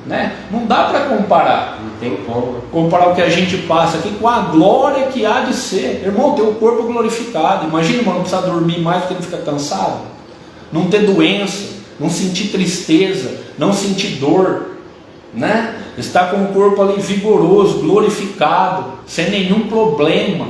né? Não dá para comparar. Não tem como comparar o que a gente passa aqui com a glória que há de ser. Irmão, ter o corpo glorificado. Imagina, irmão, não precisar dormir mais porque ele fica cansado, não ter doença, não sentir tristeza, não sentir dor, né? Estar com o corpo ali vigoroso, glorificado, sem nenhum problema,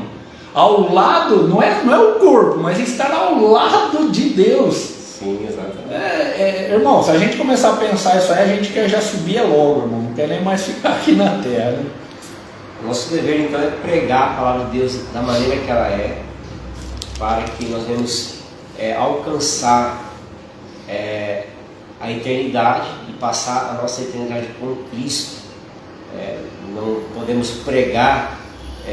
ao lado, não é o corpo, mas estar ao lado de Deus. Sim, exatamente. Irmão, se a gente começar a pensar isso aí, a gente quer já subir logo, irmão, não quer nem mais ficar aqui na terra, né? Nosso dever então é pregar a palavra de Deus da maneira que ela é, para que nós venhamos alcançar a eternidade e passar a nossa eternidade com Cristo. Não podemos pregar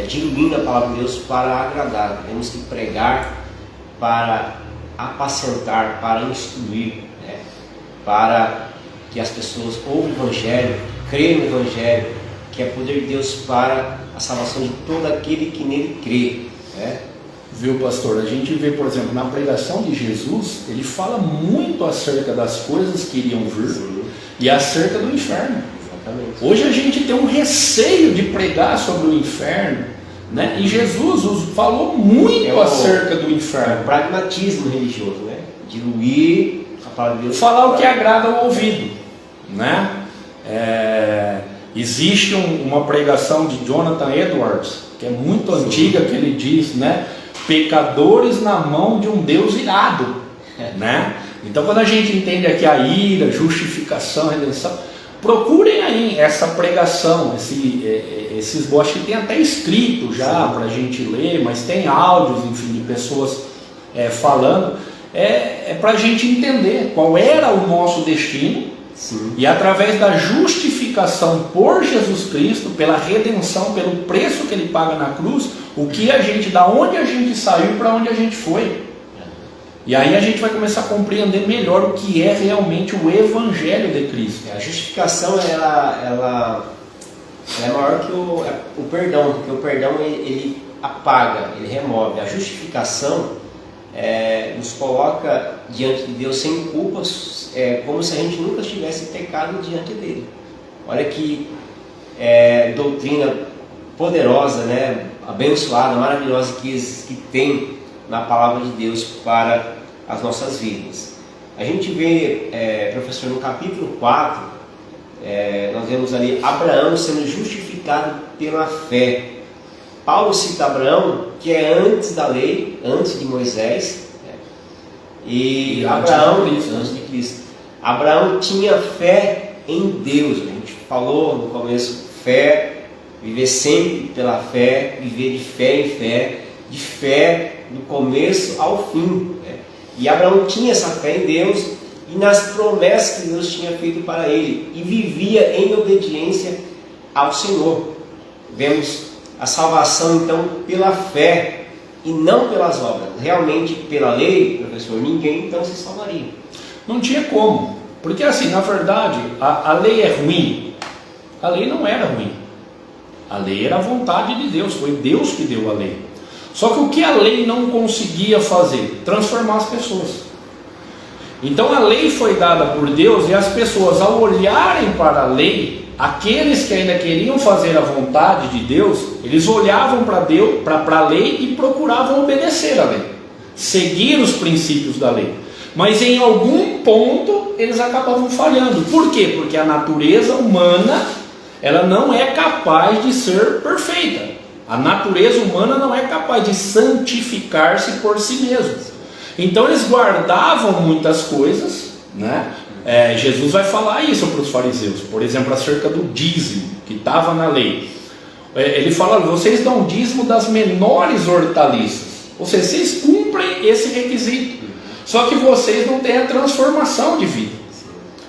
diluindo a palavra de Deus para agradar. Temos que pregar para apacentar, para instruir, né? Para que as pessoas ouvem o Evangelho, creem no Evangelho, que é poder de Deus para a salvação de todo aquele que nele crê, né? Viu, pastor? A gente vê, por exemplo, na pregação de Jesus, ele fala muito acerca das coisas que iriam vir. Sim. E acerca do inferno. Exatamente. Hoje a gente tem um receio de pregar sobre o inferno, né? E Jesus falou muito acerca do inferno. É o pragmatismo religioso, né? Diluir a palavra de Deus. Falar o que agrada ao ouvido, né? Existe uma pregação de Jonathan Edwards, que é muito antiga, que ele diz, né? Pecadores na mão de um Deus irado, né? Então, quando a gente entende aqui a ira, justificação, redenção, procurem aí essa pregação, esse esboço que tem até escrito já para a gente ler, mas tem áudios, enfim, de pessoas falando, para a gente entender qual era o nosso destino. Sim. E através da justificação por Jesus Cristo, pela redenção, pelo preço que ele paga na cruz, da onde a gente saiu para onde a gente foi. E aí a gente vai começar a compreender melhor o que é realmente o Evangelho de Cristo. A justificação ela é maior que o perdão, porque o perdão ele apaga, ele remove. A justificação nos coloca diante de Deus sem culpas, como se a gente nunca tivesse pecado diante dele. Olha que doutrina poderosa, né? Abençoada, maravilhosa que tem na palavra de Deus para as nossas vidas. A gente vê, professor, no capítulo 4, nós vemos ali Abraão sendo justificado pela fé. Paulo cita Abraão, que é antes da lei, antes de Moisés, né? E Abraão, antes de Cristo. Abraão tinha fé em Deus. A gente falou no começo, fé, viver sempre pela fé, viver de fé em fé, de fé do começo ao fim, né? E Abraão tinha essa fé em Deus e nas promessas que Deus tinha feito para ele, e vivia em obediência ao Senhor. Vemos a salvação então pela fé e não pelas obras. Realmente pela lei, professor, ninguém então se salvaria. Não tinha como, porque assim, na verdade, a lei é ruim. A lei não era ruim. A lei era a vontade de Deus, foi Deus que deu a lei. Só que o que a lei não conseguia fazer? Transformar as pessoas. Então a lei foi dada por Deus, e as pessoas, ao olharem para a lei, aqueles que ainda queriam fazer a vontade de Deus, eles olhavam para Deus, para a lei, e procuravam obedecer a lei, seguir os princípios da lei. Mas em algum ponto eles acabavam falhando. Por quê? Porque a natureza humana, ela não é capaz de ser perfeita. A natureza humana não é capaz de santificar-se por si mesma. Então eles guardavam muitas coisas, né? Jesus vai falar isso para os fariseus, por exemplo, acerca do dízimo, que estava na lei. Ele fala: vocês dão dízimo das menores hortaliças, Ou seja, vocês cumprem esse requisito, só que vocês não têm a transformação de vida,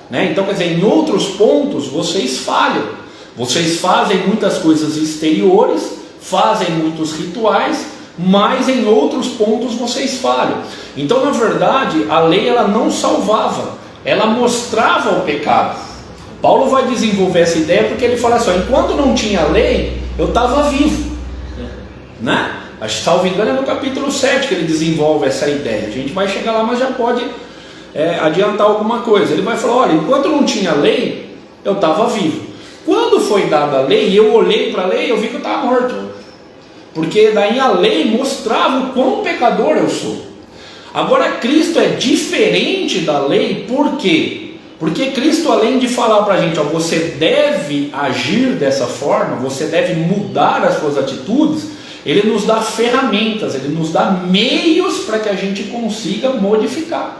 né? Então, quer dizer, em outros pontos vocês falham. Vocês fazem muitas coisas exteriores, fazem muitos rituais, mas em outros pontos vocês falham. Então, na verdade, a lei ela não salvava, ela mostrava o pecado. Paulo vai desenvolver essa ideia porque ele fala assim: enquanto não tinha lei, eu estava vivo, né? Acho que, salvo engano, é no capítulo 7 que ele desenvolve essa ideia. A gente vai chegar lá, mas já pode adiantar alguma coisa. Ele vai falar: olha, enquanto não tinha lei, eu estava vivo. Quando foi dada a lei, eu olhei para a lei, eu vi que eu estava morto, porque daí a lei mostrava o quão pecador eu sou. Agora, Cristo é diferente da lei. Por quê? Porque Cristo, além de falar para a gente, ó, você deve agir dessa forma, você deve mudar as suas atitudes, Ele nos dá ferramentas, Ele nos dá meios para que a gente consiga modificar.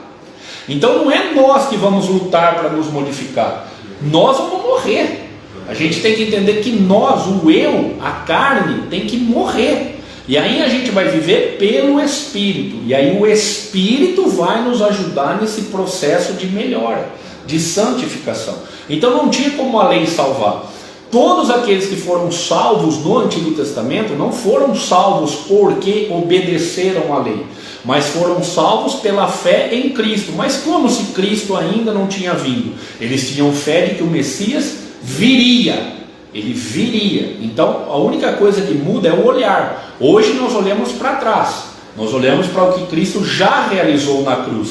Então não é nós que vamos lutar para nos modificar, nós vamos morrer. A gente tem que entender que nós, o eu, a carne, tem que morrer. E aí a gente vai viver pelo Espírito. E aí o Espírito vai nos ajudar nesse processo de melhora, de santificação. Então não tinha como a lei salvar. Todos aqueles que foram salvos no Antigo Testamento não foram salvos porque obedeceram à lei, mas foram salvos pela fé em Cristo. Mas como se Cristo ainda não tinha vindo? Eles tinham fé de que o Messias viria, ele viria. Então a única coisa que muda é o olhar. Hoje nós olhamos para trás, nós olhamos para o que Cristo já realizou na cruz.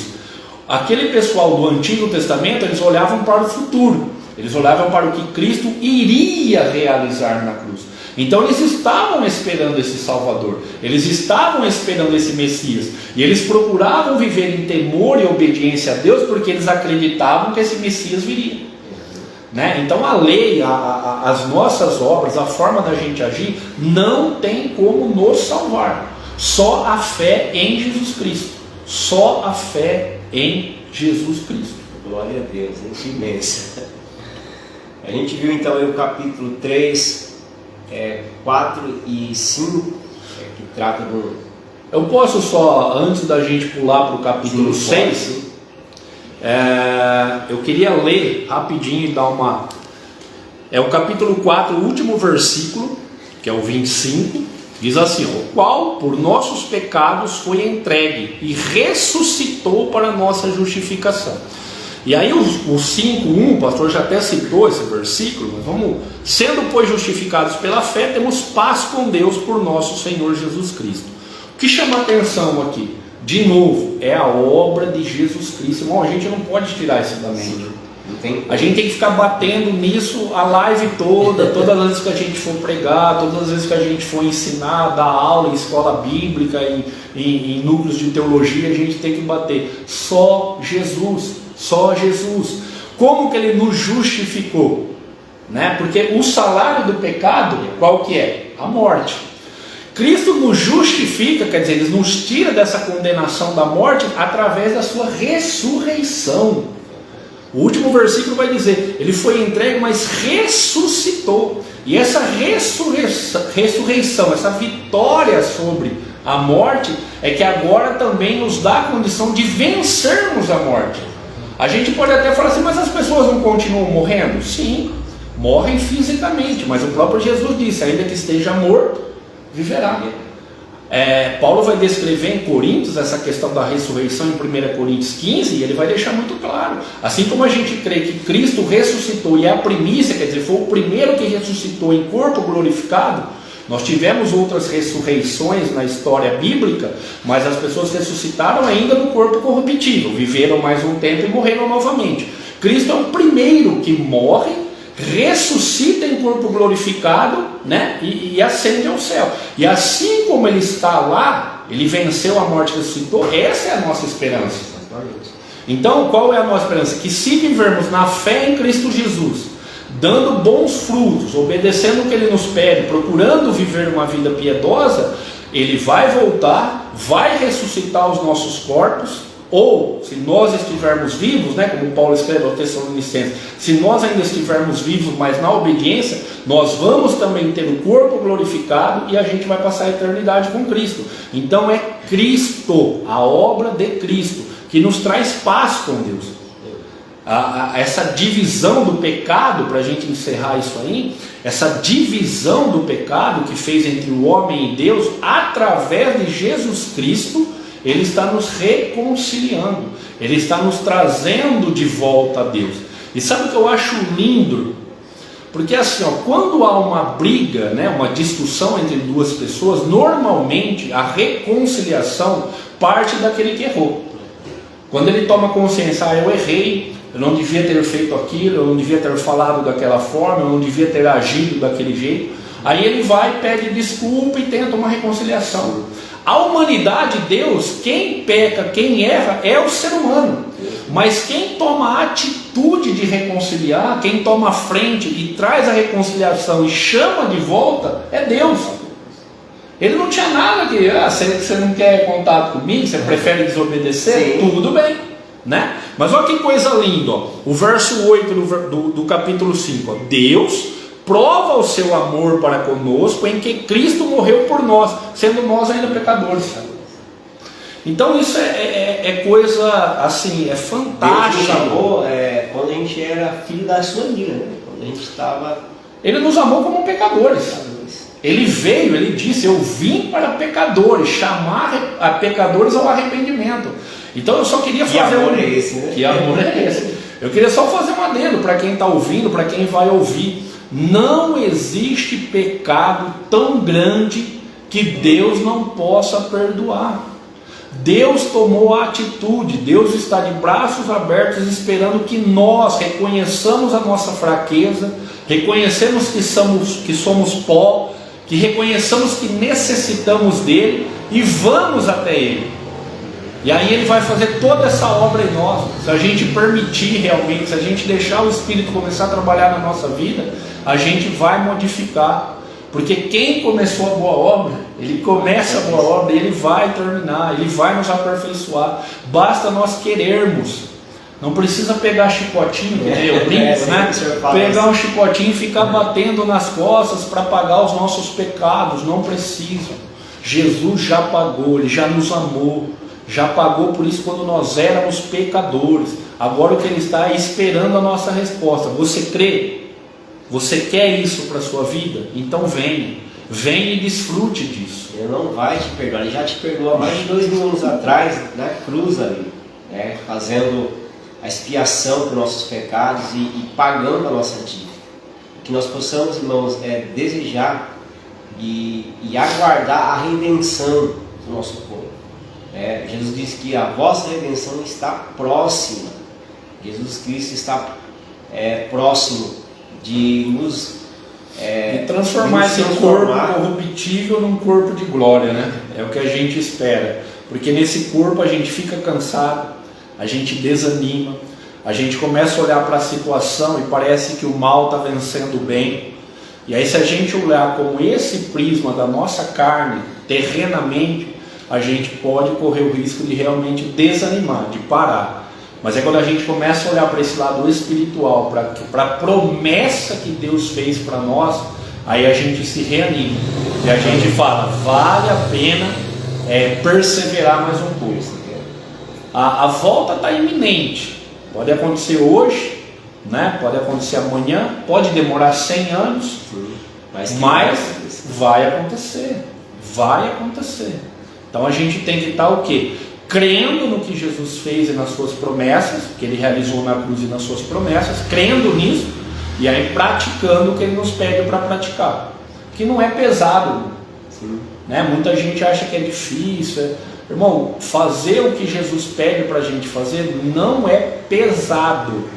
Aquele pessoal do Antigo Testamento, eles olhavam para o futuro, eles olhavam para o que Cristo iria realizar na cruz. Então eles estavam esperando esse Salvador, eles estavam esperando esse Messias, e eles procuravam viver em temor e obediência a Deus, porque eles acreditavam que esse Messias viria, né? Então a lei, as nossas obras, a forma da gente agir, não tem como nos salvar. Só a fé em Jesus Cristo. Só a fé em Jesus Cristo. Glória a Deus, é imensa. A gente viu então aí o capítulo 3, 4 e 5, que trata do... Eu posso só, antes da gente pular para o capítulo 6... eu queria ler rapidinho e dar uma... É o capítulo 4, o último versículo, que é o 25, diz assim: o qual por nossos pecados foi entregue e ressuscitou para a nossa justificação. E aí o 5:1, o pastor já até citou esse versículo, mas vamos: sendo pois justificados pela fé, temos paz com Deus por nosso Senhor Jesus Cristo. O que chama a atenção aqui? De novo, é a obra de Jesus Cristo. Irmão, a gente não pode tirar isso da mente. A gente tem que ficar batendo nisso a live toda, todas as vezes que a gente for pregar, todas as vezes que a gente for ensinar, dar aula em escola bíblica, em núcleos de teologia, a gente tem que bater. Só Jesus, só Jesus. Como que Ele nos justificou? Né? Porque o salário do pecado, qual que é? A morte. Cristo nos justifica, quer dizer, Ele nos tira dessa condenação da morte através da sua ressurreição. O último versículo vai dizer: Ele foi entregue, mas ressuscitou. E essa ressurreição, essa vitória sobre a morte, é que agora também nos dá a condição de vencermos a morte. A gente pode até falar assim: mas as pessoas não continuam morrendo? Sim, morrem fisicamente, mas o próprio Jesus disse: ainda que esteja morto, viverá. Paulo vai descrever em Coríntios essa questão da ressurreição em 1 Coríntios 15, e ele vai deixar muito claro. Assim como a gente crê que Cristo ressuscitou e é a primícia, quer dizer, foi o primeiro que ressuscitou em corpo glorificado, nós tivemos outras ressurreições na história bíblica, mas as pessoas ressuscitaram ainda no corpo corruptível, viveram mais um tempo e morreram novamente. Cristo é o primeiro que morre, ressuscita em corpo glorificado, né? e ascende ao céu. E assim como Ele está lá, Ele venceu a morte e ressuscitou. Essa é a nossa esperança. Então qual é a nossa esperança? Que se vivermos na fé em Cristo Jesus, dando bons frutos, obedecendo o que Ele nos pede, procurando viver uma vida piedosa, Ele vai voltar, vai ressuscitar os nossos corpos, ou se nós estivermos vivos, né, como Paulo escreve aos Tessalonicenses, se nós ainda estivermos vivos, mas na obediência, nós vamos também ter o corpo glorificado e a gente vai passar a eternidade com Cristo. Então é Cristo, a obra de Cristo, que nos traz paz com Deus. Essa divisão do pecado, para a gente encerrar isso aí, essa divisão do pecado que fez entre o homem e Deus, através de Jesus Cristo, Ele está nos reconciliando, Ele está nos trazendo de volta a Deus. E sabe o que eu acho lindo? Porque assim, quando há uma briga, né, uma discussão entre duas pessoas, normalmente a reconciliação parte daquele que errou. Quando ele toma consciência, eu errei, eu não devia ter feito aquilo, eu não devia ter falado daquela forma, eu não devia ter agido daquele jeito. Aí ele vai, pede desculpa e tenta uma reconciliação. A humanidade, Deus, quem peca, quem erra é o ser humano. Mas quem toma a atitude de reconciliar, quem toma a frente e traz a reconciliação e chama de volta, é Deus. Ele não tinha nada que, você não quer contato comigo, você prefere desobedecer? Sim. Tudo bem, né? Mas olha que coisa linda, o verso 8 do capítulo 5, Deus prova o seu amor para conosco em que Cristo morreu por nós, sendo nós ainda pecadores. Então isso é coisa assim, é fantástico. Deus nos amou quando a gente era filho da sua ira, né? Quando a gente estava... Ele nos amou como pecadores. Ele veio, ele disse, eu vim para pecadores, chamar a pecadores ao arrependimento. Então eu só queria fazer... Que amor é esse, né? Que amor é esse? Eu queria só fazer um adendo para quem está ouvindo, para quem vai ouvir. Não existe pecado tão grande que Deus não possa perdoar. Deus tomou a atitude, Deus está de braços abertos esperando que nós reconheçamos a nossa fraqueza, reconhecemos que somos pó, que reconheçamos que necessitamos dele e vamos até ele. E aí ele vai fazer toda essa obra em nós. Se a gente permitir realmente, se a gente deixar o Espírito começar a trabalhar na nossa vida, a gente vai modificar. Porque quem começou a boa obra, ele começa a boa obra e ele vai terminar, ele vai nos aperfeiçoar. Basta nós querermos. Não precisa pegar chicotinho, eu brinco, né? Pegar um chicotinho e ficar batendo nas costas para pagar os nossos pecados. Não precisa. Jesus já pagou, ele já nos amou. Já pagou por isso quando nós éramos pecadores. Agora o que ele está é esperando a nossa resposta. Você crê? Você quer isso para a sua vida? Então venha e desfrute disso. Ele não vai te perdoar, ele já te perdoou há mais de 2000 anos atrás, na cruz ali, né? Fazendo a expiação por nossos pecados e pagando a nossa dívida. Que nós possamos, irmãos, desejar e aguardar a redenção do nosso povo. Jesus disse que a vossa redenção está próxima. Jesus Cristo está próximo de nos transformar esse corpo corruptível num corpo de glória, né? É o que a gente espera, porque nesse corpo a gente fica cansado, a gente desanima, a gente começa a olhar para a situação e parece que o mal está vencendo o bem. E aí, se a gente olhar com esse prisma da nossa carne, terrenamente, a gente pode correr o risco de realmente desanimar, de parar. Mas é quando a gente começa a olhar para esse lado espiritual, para a promessa que Deus fez para nós, aí a gente se reanima e a gente fala, vale a pena perseverar mais um pouco. A volta está iminente, pode acontecer hoje, né? Pode acontecer amanhã, pode demorar 100 anos, mas vai acontecer. Então a gente tem que estar o quê? Crendo no que Jesus fez e nas suas promessas, que ele realizou na cruz e nas suas promessas, crendo nisso, e aí praticando o que ele nos pede para praticar, que não é pesado, né? Muita gente acha que é difícil, irmão, fazer o que Jesus pede para a gente fazer não é pesado,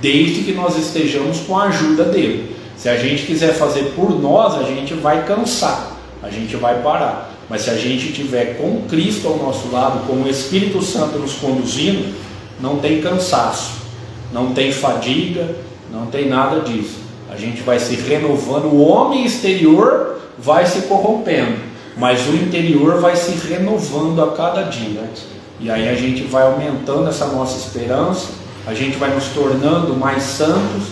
desde que nós estejamos com a ajuda dele. Se a gente quiser fazer por nós, a gente vai cansar, a gente vai parar. Mas se a gente estiver com Cristo ao nosso lado, com o Espírito Santo nos conduzindo, não tem cansaço, não tem fadiga, não tem nada disso. A gente vai se renovando, o homem exterior vai se corrompendo, mas o interior vai se renovando a cada dia. E aí a gente vai aumentando essa nossa esperança, a gente vai nos tornando mais santos,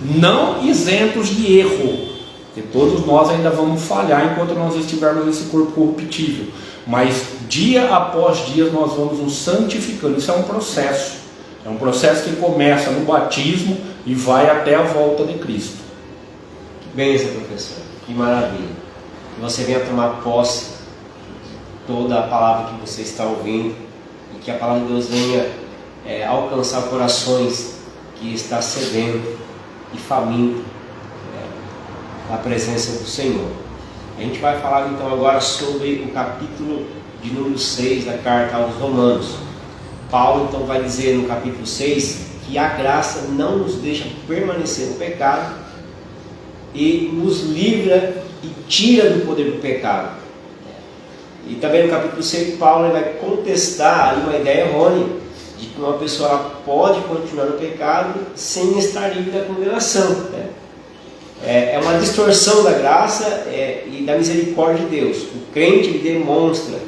não isentos de erro, porque todos nós ainda vamos falhar enquanto nós estivermos nesse corpo corruptível, mas dia após dia nós vamos nos santificando. Isso é um processo que começa no batismo e vai até a volta de Cristo. Que bênção, professor, que maravilha, que você venha tomar posse toda a palavra que você está ouvindo, e que a palavra de Deus venha alcançar corações que está sedento e faminto da presença do Senhor. A gente vai falar então agora sobre o capítulo de número 6 da carta aos Romanos. Paulo então vai dizer no capítulo 6 que a graça não nos deixa permanecer no pecado e nos livra e tira do poder do pecado. E também no capítulo 6 Paulo vai contestar uma ideia errônea de que uma pessoa pode continuar no pecado sem estar livre da condenação, né? É uma distorção da graça e da misericórdia de Deus. O crente ele demonstra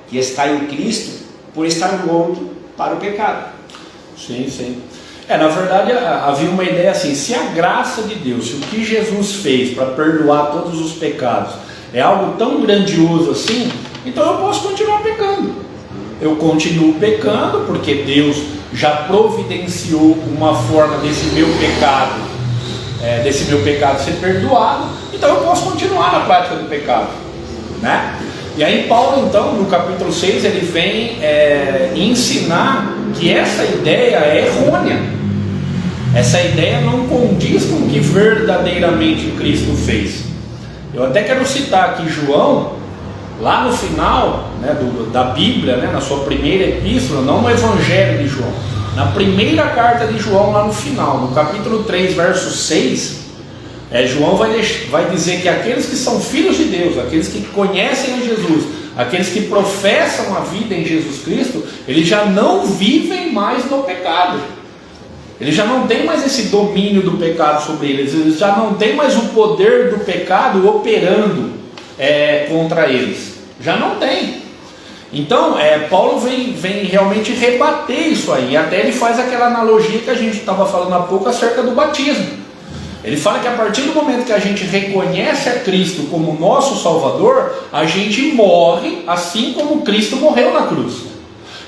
que está em Cristo por estar morto para o pecado. Sim, sim. Na verdade havia uma ideia assim: se a graça de Deus, se o que Jesus fez para perdoar todos os pecados é algo tão grandioso assim, então eu posso continuar pecando. Eu continuo pecando porque Deus já providenciou uma forma desse meu pecado ser perdoado, então eu posso continuar na prática do pecado, né? E aí Paulo então no capítulo 6 ele vem ensinar que essa ideia é errônea. Essa ideia não condiz com o que verdadeiramente Cristo fez. Eu até quero citar aqui João, lá no final, né, da Bíblia, né, na sua primeira epístola, não no Evangelho de João, na primeira carta de João, lá no final, no capítulo 3, verso 6, João vai dizer que aqueles que são filhos de Deus, aqueles que conhecem a Jesus, aqueles que professam a vida em Jesus Cristo, eles já não vivem mais no pecado. Eles já não têm mais esse domínio do pecado sobre eles, eles já não têm mais o poder do pecado operando contra eles. Já não tem. Então, Paulo vem realmente rebater isso aí. E até ele faz aquela analogia que a gente estava falando há pouco acerca do batismo. Ele fala que a partir do momento que a gente reconhece a Cristo como nosso Salvador, a gente morre assim como Cristo morreu na cruz.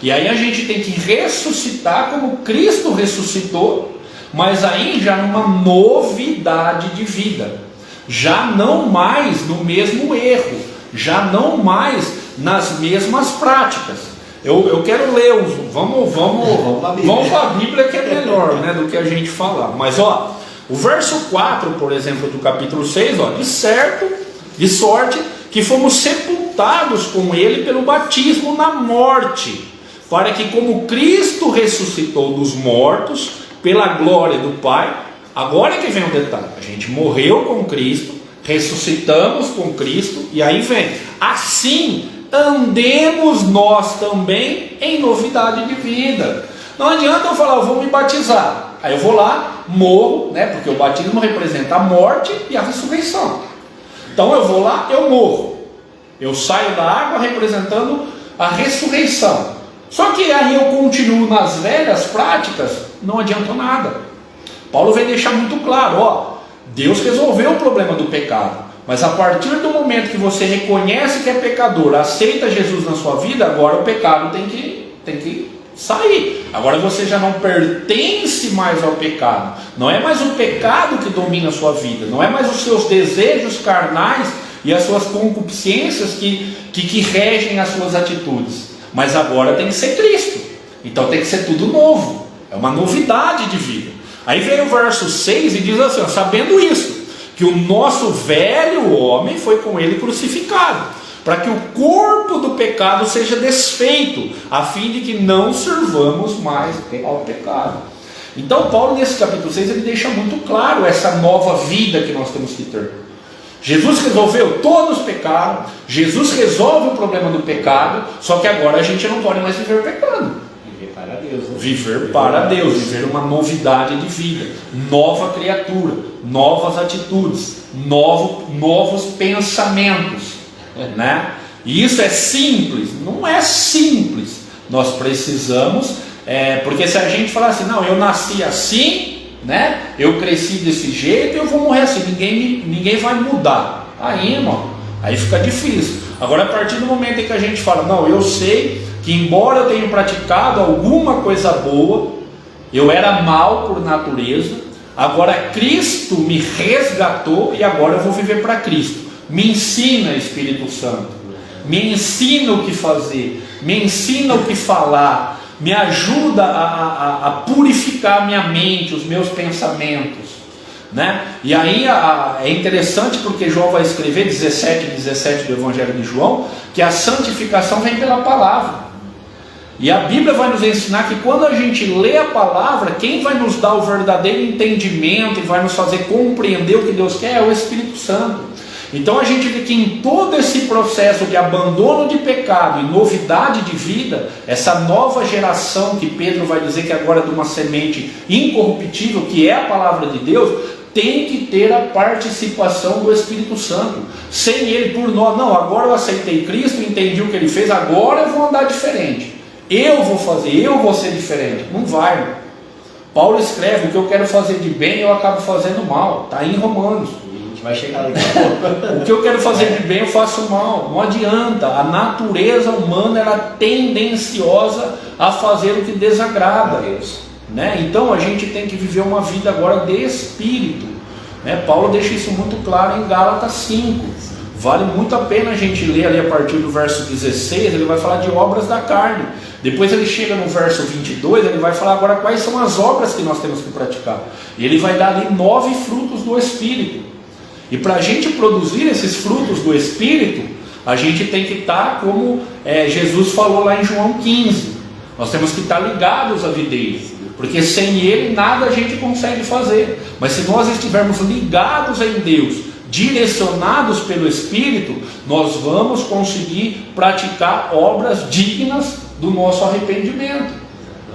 E aí a gente tem que ressuscitar como Cristo ressuscitou, mas aí já numa novidade de vida, já não mais no mesmo erro, já não mais nas mesmas práticas. Eu quero ler vamos para a Bíblia que é melhor, né, do que a gente falar. Mas o verso 4, por exemplo, do capítulo 6, de sorte que fomos sepultados com ele pelo batismo na morte, para que como Cristo ressuscitou dos mortos pela glória do Pai. Agora é que vem o detalhe: a gente morreu com Cristo, ressuscitamos com Cristo, e aí vem: assim andemos nós também em novidade de vida. Não adianta eu falar, eu vou me batizar, aí eu vou lá, morro, né, porque o batismo representa a morte e a ressurreição. Então eu vou lá, eu morro, eu saio da água representando a ressurreição. Só que aí eu continuo nas velhas práticas, não adiantou nada. Paulo vem deixar muito claro, Deus resolveu o problema do pecado, mas a partir do momento que você reconhece que é pecador, aceita Jesus na sua vida, agora o pecado tem que sair. Agora você já não pertence mais ao pecado, não é mais o pecado que domina a sua vida, não é mais os seus desejos carnais e as suas concupiscências que regem as suas atitudes. Mas agora tem que ser Cristo, então tem que ser tudo novo, é uma novidade de vida. Aí vem o verso 6 e diz assim, sabendo isso, que o nosso velho homem foi com ele crucificado, para que o corpo do pecado seja desfeito, a fim de que não sirvamos mais ao pecado. Então Paulo nesse capítulo 6 ele deixa muito claro essa nova vida que nós temos que ter. Jesus resolveu todos os pecados, Jesus resolve o problema do pecado, só que agora a gente não pode mais viver pecando. Viver para Deus, né? Viver para Deus, viver uma novidade de vida, nova criatura, novas atitudes, novos pensamentos, né? E isso é simples? Não é simples. Nós precisamos, porque se a gente falar assim, não, eu nasci assim, né? Eu cresci desse jeito e eu vou morrer assim, ninguém vai mudar. Aí, irmão, aí fica difícil. Agora, a partir do momento em que a gente fala, não, eu sei que embora eu tenha praticado alguma coisa boa, eu era mal por natureza, agora Cristo me resgatou e agora eu vou viver para Cristo. Me ensina, Espírito Santo, me ensina o que fazer, me ensina o que falar, me ajuda a purificar minha mente, os meus pensamentos, né? E aí é interessante porque João vai escrever 17 do Evangelho de João, que a santificação vem pela palavra. E a Bíblia vai nos ensinar que quando a gente lê a palavra, quem vai nos dar o verdadeiro entendimento e vai nos fazer compreender o que Deus quer é o Espírito Santo. Então a gente vê que em todo esse processo de abandono de pecado e novidade de vida, essa nova geração que Pedro vai dizer que agora é de uma semente incorruptível, que é a palavra de Deus, tem que ter a participação do Espírito Santo. Sem ele por nós, não, agora eu aceitei Cristo, entendi o que ele fez, agora eu vou andar diferente. Eu vou fazer, eu vou ser diferente. Não vai. Paulo escreve, o que eu quero fazer de bem eu acabo fazendo mal. Está em Romanos. A gente vai chegar lá. O que eu quero fazer de bem eu faço mal. Não adianta. A natureza humana ela é tendenciosa a fazer o que desagrada. Né? Então a gente tem que viver uma vida agora de espírito. Né? Paulo deixa isso muito claro em Gálatas 5. Vale muito a pena a gente ler ali a partir do verso 16, ele vai falar de obras da carne. Depois ele chega no verso 22, ele vai falar agora quais são as obras que nós temos que praticar. E ele vai dar ali 9 frutos do Espírito. E para a gente produzir esses frutos do Espírito, a gente tem que estar como Jesus falou lá em João 15. Nós temos que estar ligados à videira, porque sem ele nada a gente consegue fazer. Mas se nós estivermos ligados em Deus, direcionados pelo Espírito, nós vamos conseguir praticar obras dignas do nosso arrependimento.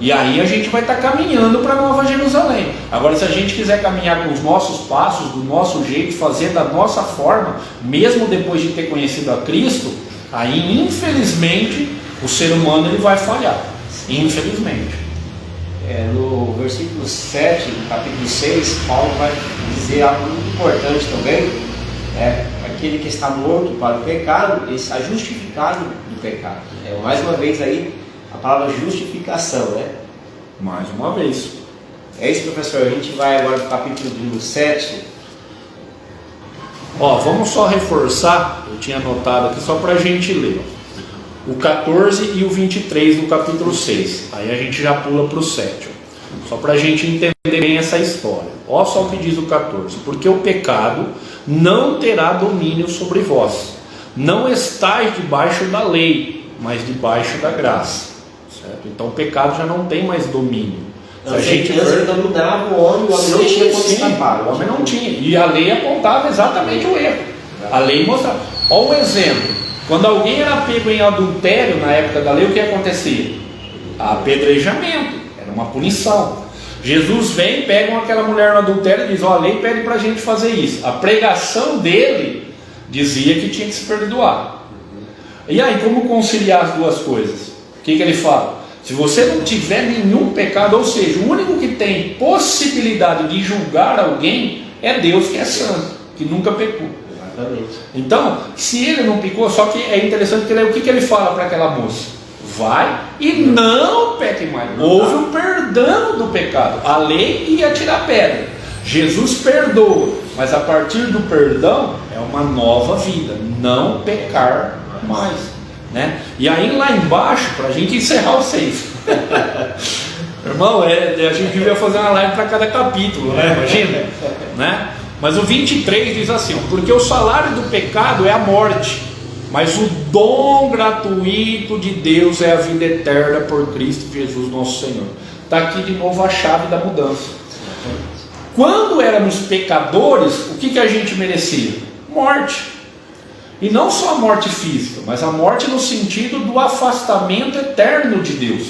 E aí a gente vai estar caminhando para a Nova Jerusalém. Agora, se a gente quiser caminhar com os nossos passos, do nosso jeito, fazer da nossa forma, mesmo depois de ter conhecido a Cristo, aí infelizmente o ser humano ele vai falhar. Infelizmente. No versículo 7, do capítulo 6, Paulo vai dizer algo muito importante também. Aquele que está morto para o pecado, ele está justificado do pecado. Mais uma vez aí, a palavra justificação, né? Mais uma vez. É isso, professor. A gente vai agora para o capítulo número 7. Vamos só reforçar, eu tinha anotado aqui só para a gente ler. O 14 e o 23 do capítulo 6. Aí a gente já pula para o 7. Só para a gente entender bem essa história. Olha só o que diz o 14. Porque o pecado não terá domínio sobre vós. Não estáis debaixo da lei, mas debaixo da graça. Certo? Então o pecado já não tem mais domínio. Não, a gente dominava o homem não tinha como escapar. O homem não tinha. E a lei apontava exatamente o erro. A lei mostrava. Olha um exemplo. Quando alguém era pego em adultério na época da lei, o que acontecia? Apedrejamento, era uma punição. Jesus vem, pega aquela mulher no adultério e diz: a lei pede para a gente fazer isso. A pregação dele dizia que tinha que se perdoar. E aí, como conciliar as duas coisas? O que ele fala? Se você não tiver nenhum pecado, ou seja, o único que tem possibilidade de julgar alguém é Deus, que é santo, que nunca pecou. Então, se ele não pecou, só que é interessante que o que ele fala para aquela moça? Vai e não peque mais. Houve um perdão do pecado. A lei ia tirar pedra. Jesus perdoa, mas a partir do perdão é uma nova vida. Não pecar mais, né? E aí lá embaixo, para a gente encerrar o 6. Irmão, a gente devia fazer uma live para cada capítulo, né? Imagina, né? Mas o 23 diz assim: porque o salário do pecado é a morte, mas o dom gratuito de Deus é a vida eterna por Cristo Jesus nosso Senhor. Está aqui de novo a chave da mudança. Quando éramos pecadores, o que a gente merecia? Morte. E não só a morte física, mas a morte no sentido do afastamento eterno de Deus,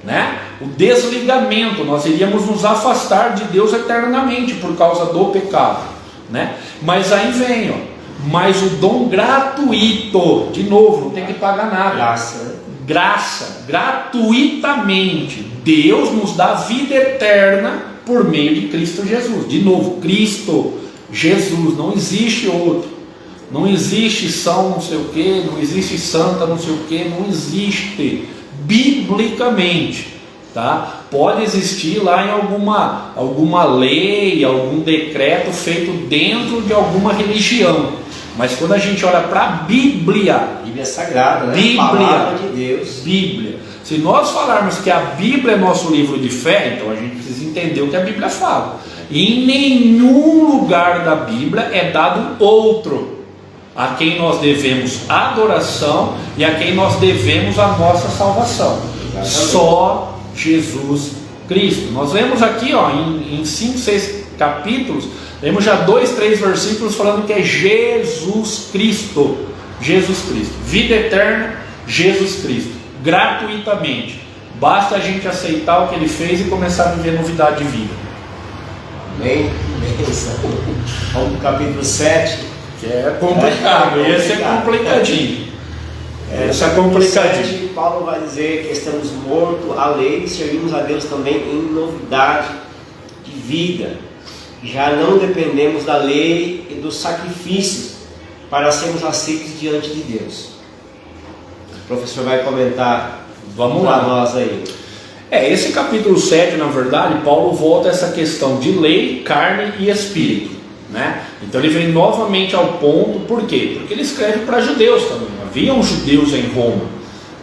né? O desligamento, nós iríamos nos afastar de Deus eternamente por causa do pecado, né? Mas aí vem, mas o dom gratuito, de novo, não tem que pagar nada. Graça, né? Graça, gratuitamente. Deus nos dá vida eterna por meio de Cristo Jesus. De novo, Cristo Jesus, não existe outro. Não existe São não sei o que, não existe Santa não sei o que, não existe biblicamente, tá? Pode existir lá em alguma lei, algum decreto feito dentro de alguma religião, mas quando a gente olha para a Bíblia, A Bíblia é sagrada, né? Bíblia, Palavra de Deus. Bíblia. Se nós falarmos que a Bíblia é nosso livro de fé, então a gente precisa entender o que a Bíblia fala. E em nenhum lugar da Bíblia é dado outro a quem nós devemos adoração e a quem nós devemos a nossa salvação. Exatamente. Só Jesus Cristo. Nós lemos aqui, ó, em 5, 6 capítulos, lemos já 2, 3 versículos falando que é Jesus Cristo. Jesus Cristo. Vida eterna, Jesus Cristo. Gratuitamente. Basta a gente aceitar o que Ele fez e começar a viver novidade de vida. Amém? Vamos para o capítulo 7. Que é complicado, esse é complicadinho. Esse é complicadinho. 7, Paulo vai dizer que estamos mortos à lei e servimos a Deus também em novidade de vida. Já não dependemos da lei e dos sacrifícios para sermos aceitos diante de Deus. O professor vai comentar. Vamos para lá. nós aí. Esse capítulo 7, na verdade, Paulo volta a essa questão de lei, carne e espírito, né? Então ele vem novamente ao ponto. Por quê? Porque ele escreve para judeus também. Haviam judeus em Roma,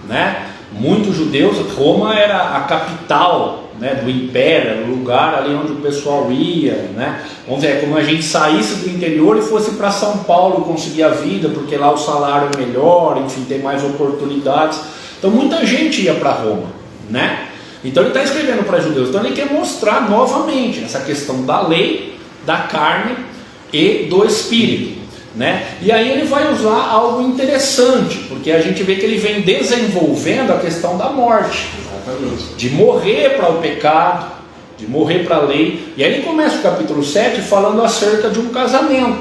né? Muitos judeus. Roma era a capital, né, do império, era o lugar ali onde o pessoal ia, né? Vamos dizer, como a gente saísse do interior e fosse para São Paulo conseguir a vida, porque lá o salário é melhor, enfim, tem mais oportunidades. Então muita gente ia para Roma, né? Então ele está escrevendo para judeus. Então ele quer mostrar novamente essa questão da lei, da carne e do espírito, né? E aí ele vai usar algo interessante, porque a gente vê que ele vem desenvolvendo a questão da morte. Exatamente. De morrer para o pecado, de morrer para a lei. E aí ele começa o capítulo 7 falando acerca de um casamento.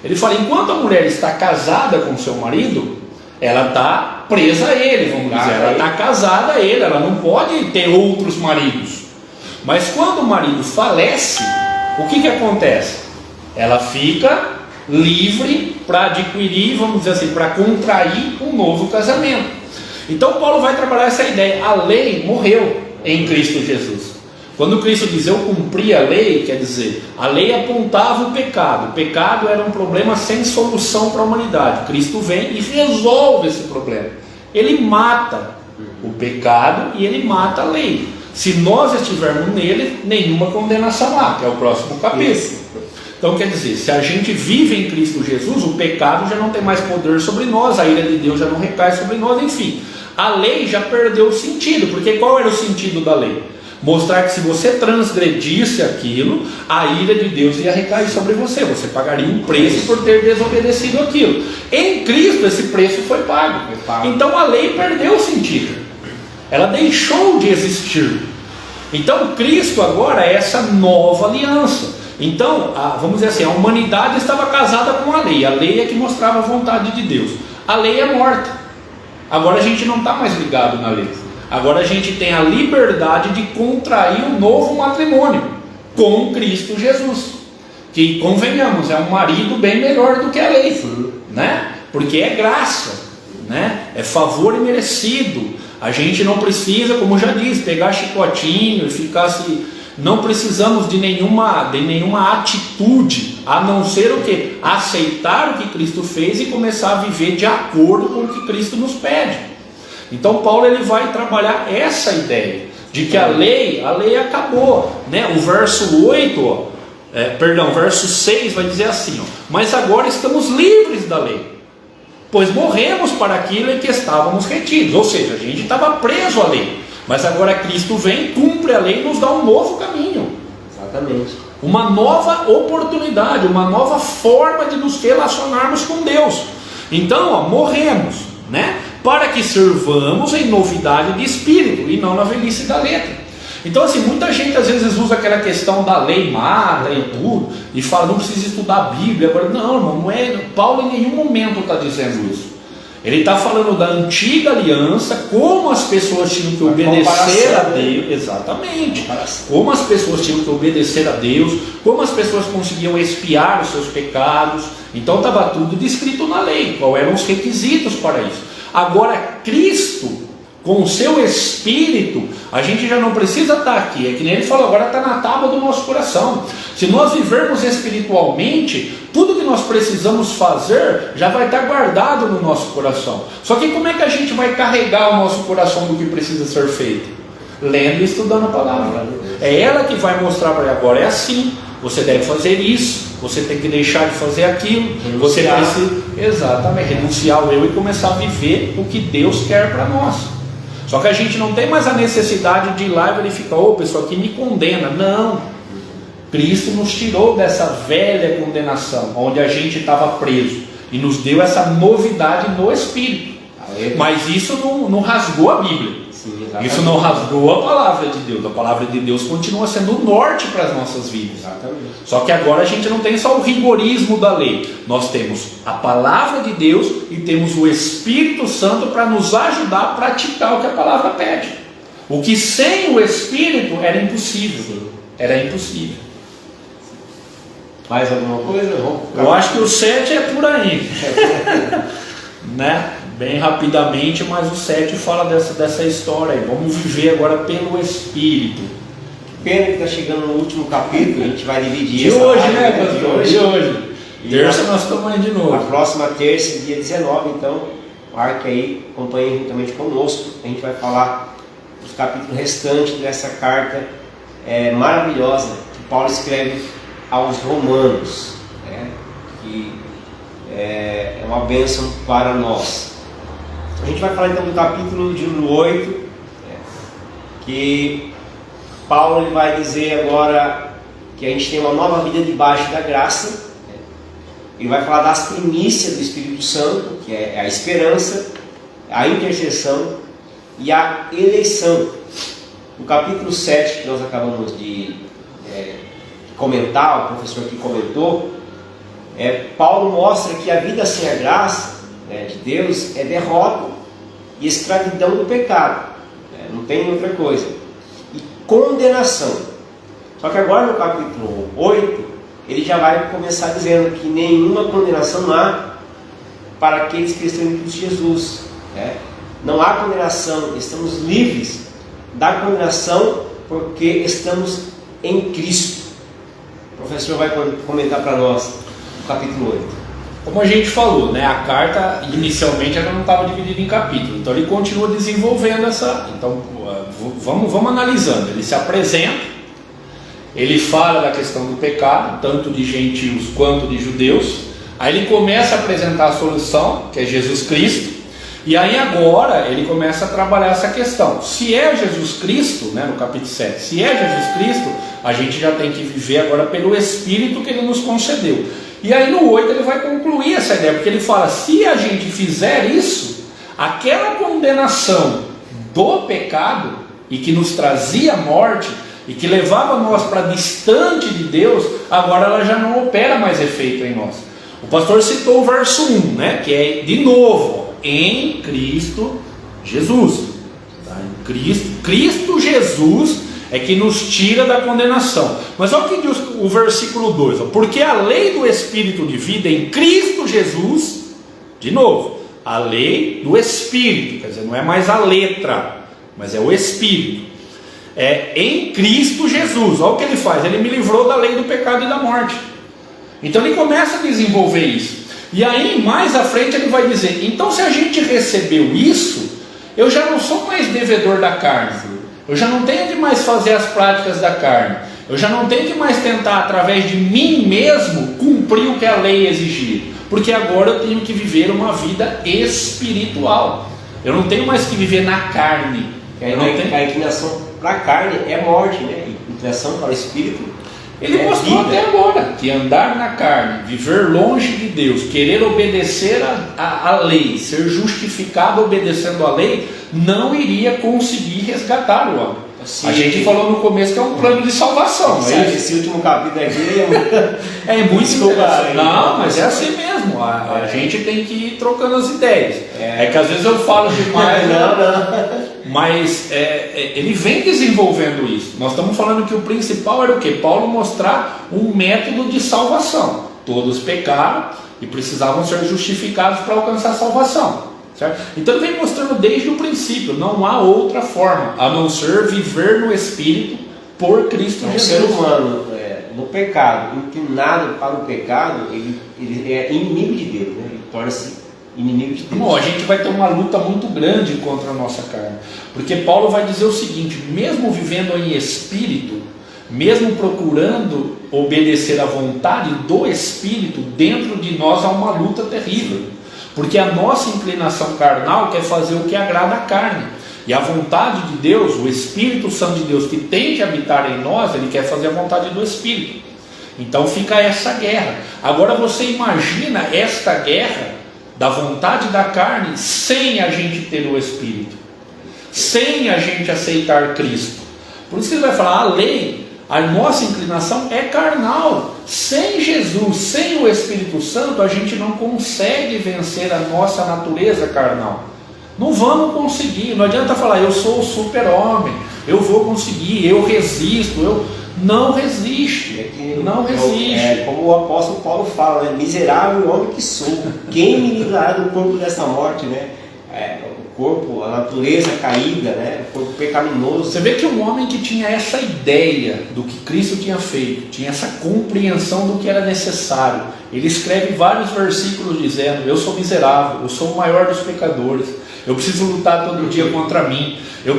Ele fala, enquanto a mulher está casada com seu marido, ela está presa a ele, vamos dizer, ela está casada a ele, ela não pode ter outros maridos. Mas quando o marido falece, o que acontece? Ela fica livre para adquirir, vamos dizer assim, para contrair um novo casamento. Então Paulo vai trabalhar essa ideia. A lei morreu em Cristo Jesus. Quando Cristo diz eu cumpri a lei, quer dizer, a lei apontava o pecado. O pecado era um problema sem solução para a humanidade. Cristo vem e resolve esse problema. Ele mata o pecado e ele mata a lei. Se nós estivermos nele, nenhuma condenação há, que é o próximo capítulo. Isso. Então quer dizer, se a gente vive em Cristo Jesus, o pecado já não tem mais poder sobre nós, a ira de Deus já não recai sobre nós, enfim. A lei já perdeu o sentido, porque qual era o sentido da lei? Mostrar que se você transgredisse aquilo, a ira de Deus ia recair sobre você, você pagaria um preço por ter desobedecido aquilo. Em Cristo esse preço foi pago. Então a lei perdeu o sentido, ela deixou de existir. Então Cristo agora é essa nova aliança. Então, vamos dizer assim, a humanidade estava casada com a lei é que mostrava a vontade de Deus. A lei é morta. Agora a gente não está mais ligado na lei. Agora a gente tem a liberdade de contrair um novo matrimônio com Cristo Jesus, que, convenhamos, é um marido bem melhor do que a lei, né? Porque é graça, né? É favor imerecido. A gente não precisa, como já disse, pegar chicotinho e ficar assim. Não precisamos de nenhuma atitude, a não ser o que? Aceitar o que Cristo fez e começar a viver de acordo com o que Cristo nos pede. Então Paulo ele vai trabalhar essa ideia de que a lei acabou, né? O verso 8, verso 6 vai dizer assim, ó, mas agora estamos livres da lei, pois morremos para aquilo em que estávamos retidos. Ou seja, a gente estava preso à lei, mas agora Cristo vem, cumpre a lei e nos dá um novo caminho. Exatamente. Uma nova oportunidade, uma nova forma de nos relacionarmos com Deus. Então, ó, morremos, né? Para que servamos em novidade de espírito e não na velhice da letra. Então assim, muita gente às vezes usa aquela questão da lei mata e tudo, e fala, não precisa estudar a Bíblia. Agora, não, irmão, não é, Paulo em nenhum momento está dizendo isso. Ele está falando da antiga aliança, como as pessoas tinham que obedecer a Deus, exatamente, como as pessoas tinham que obedecer a Deus, como as pessoas conseguiam expiar os seus pecados. Então estava tudo descrito na lei, quais eram os requisitos para isso. Agora Cristo, com o seu Espírito, a gente já não precisa estar aqui, é que nem ele falou, agora está na tábua do nosso coração. Se nós vivermos espiritualmente, tudo que nós precisamos fazer já vai estar guardado no nosso coração. Só que como é que a gente vai carregar o nosso coração do que precisa ser feito? Lendo e estudando a palavra. É ela que vai mostrar para ele, agora é assim, você deve fazer isso, você tem que deixar de fazer aquilo, você precisa, exatamente, renunciar ao eu e começar a viver o que Deus quer para nós. Só que a gente não tem mais a necessidade de ir lá e verificar, ô, pessoa que me condena. Não, Cristo nos tirou dessa velha condenação, onde a gente estava preso, e nos deu essa novidade no Espírito. Mas isso não rasgou a Bíblia. Sim, isso não rasgou a palavra de Deus. A palavra de Deus continua sendo o norte para as nossas vidas. Exatamente. Só que agora a gente não tem só o rigorismo da lei. Nós temos a palavra de Deus e temos o Espírito Santo para nos ajudar a praticar o que a palavra pede. O que sem o Espírito era impossível. Sim. Era impossível. Mais alguma coisa? Eu acho que o 7 é por aí. Né? Bem rapidamente, mas o 7 fala dessa história aí. Vamos viver agora pelo Espírito. Pena que está chegando no último capítulo, a gente vai dividir. De hoje, né, pastor? De hoje. Terça nós estamos aí de novo. A próxima terça, dia 19, então, marque aí, acompanhe juntamente conosco. A gente vai falar dos capítulos restantes dessa carta maravilhosa que Paulo escreve aos Romanos, né? Que é uma bênção para nós. A gente vai falar então do capítulo de número 8, que Paulo ele vai dizer agora que a gente tem uma nova vida debaixo da graça. Ele vai falar das primícias do Espírito Santo, que é a esperança, a intercessão e a eleição. No capítulo 7, que nós acabamos de comentar, o professor aqui comentou, Paulo mostra que a vida sem a graça de Deus é derrota e escravidão do pecado, não tem outra coisa, e condenação. Só que agora no capítulo 8 ele já vai começar dizendo que nenhuma condenação há para aqueles que estão em Cristo Jesus, não há condenação, estamos livres da condenação porque estamos em Cristo. O professor vai comentar para nós o capítulo 8. Como a gente falou, né, a carta inicialmente ela não estava dividida em capítulos, então ele continua desenvolvendo essa. Então vamos analisando. Ele se apresenta, ele fala da questão do pecado, tanto de gentios quanto de judeus. Aí ele começa a apresentar a solução, que é Jesus Cristo. E aí agora ele começa a trabalhar essa questão. Se é Jesus Cristo, né, no capítulo 7, se é Jesus Cristo, a gente já tem que viver agora pelo Espírito que ele nos concedeu. E aí no 8 ele vai concluir essa ideia, porque ele fala, se a gente fizer isso, aquela condenação do pecado, e que nos trazia morte, e que levava nós para distante de Deus, agora ela já não opera mais efeito em nós. O pastor citou o verso 1, né, que é de novo, em Cristo Jesus. Tá? Em Cristo Jesus é que nos tira da condenação. Mas olha o que diz o versículo 2, porque a lei do Espírito de vida em Cristo Jesus, de novo, a lei do Espírito, quer dizer, não é mais a letra, mas é o Espírito, em Cristo Jesus. Olha o que ele faz, ele me livrou da lei do pecado e da morte. Então ele começa a desenvolver isso. E aí mais à frente ele vai dizer, então se a gente recebeu isso, eu já não sou mais devedor da carne, eu já não tenho de mais fazer as práticas da carne, eu já não tenho de mais tentar através de mim mesmo cumprir o que a lei exigia, porque agora eu tenho que viver uma vida espiritual, eu não tenho mais que viver na carne. A inclinação para a carne é morte, né? A inclinação para o espírito ele mostrou até agora que andar na carne, viver longe de Deus, querer obedecer a lei, ser justificado obedecendo a lei, não iria conseguir resgatar o homem. A gente falou no começo que é um plano de salvação. Esse último capítulo aqui é muito interessante. Não, mas é assim mesmo. A gente tem que ir trocando as ideias. É que às vezes eu falo demais. Mas ele vem desenvolvendo isso. Nós estamos falando que o principal era o quê? Paulo mostrar um método de salvação. Todos pecaram e precisavam ser justificados para alcançar a salvação. Certo? Então ele vem mostrando desde o princípio, não há outra forma a não ser viver no Espírito por Cristo Jesus. O ser humano no pecado, inclinado para o pecado, ele é inimigo de Deus, né? Ele torna-se inimigo de Deus. Bom, a gente vai ter uma luta muito grande contra a nossa carne, porque Paulo vai dizer o seguinte: mesmo vivendo em Espírito, mesmo procurando obedecer à vontade do Espírito, dentro de nós há uma luta terrível. Porque a nossa inclinação carnal quer fazer o que agrada a carne. E a vontade de Deus, o Espírito Santo de Deus que tem que habitar em nós, ele quer fazer a vontade do Espírito. Então fica essa guerra. Agora você imagina esta guerra da vontade da carne sem a gente ter o Espírito, sem a gente aceitar Cristo. Por isso que ele vai falar, a lei, a nossa inclinação é carnal. Sem Jesus, sem o Espírito Santo, a gente não consegue vencer a nossa natureza carnal. Não vamos conseguir. Não adianta falar, eu sou o super-homem, eu vou conseguir, eu resisto. Não resiste. Não resiste. Como o apóstolo Paulo fala, né? Miserável homem que sou, quem me livrará do corpo dessa morte, né? O corpo, a natureza caída, né? O corpo pecaminoso. Você vê que um homem que tinha essa ideia do que Cristo tinha feito, tinha essa compreensão do que era necessário, ele escreve vários versículos dizendo: eu sou miserável, eu sou o maior dos pecadores, eu preciso lutar todo dia contra mim, eu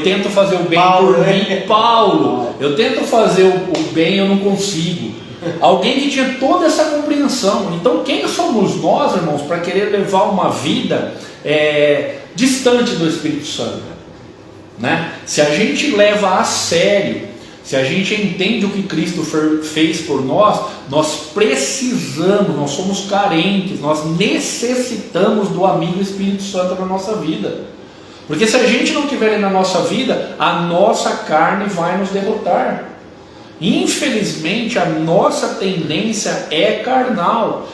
tento fazer o bem por mim. Paulo, eu tento fazer o bem, eu não consigo. Alguém que tinha toda essa compreensão. Então quem somos nós, irmãos, para querer levar uma vida distante do Espírito Santo, né? Se a gente leva a sério, se a gente entende o que Cristo fez por nós, nós precisamos, nós somos carentes, nós necessitamos do amigo Espírito Santo na nossa vida. Porque se a gente não tiver ele na nossa vida, a nossa carne vai nos derrotar. Infelizmente a nossa tendência é carnal.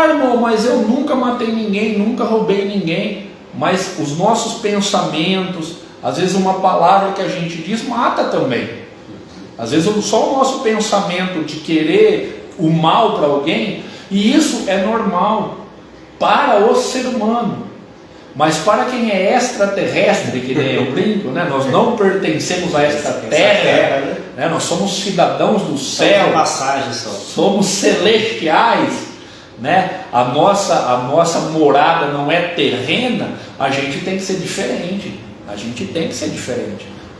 Irmão, mas eu nunca matei ninguém, nunca roubei ninguém. Mas os nossos pensamentos, às vezes uma palavra que a gente diz mata também. Às vezes só o nosso pensamento de querer o mal para alguém, e isso é normal para o ser humano. Mas para quem é extraterrestre, que nem eu brinco, né? Nós não pertencemos a esta terra, né? Nós somos cidadãos do céu, somos celestiais, né? A nossa morada não é terrena. A gente tem que ser diferente.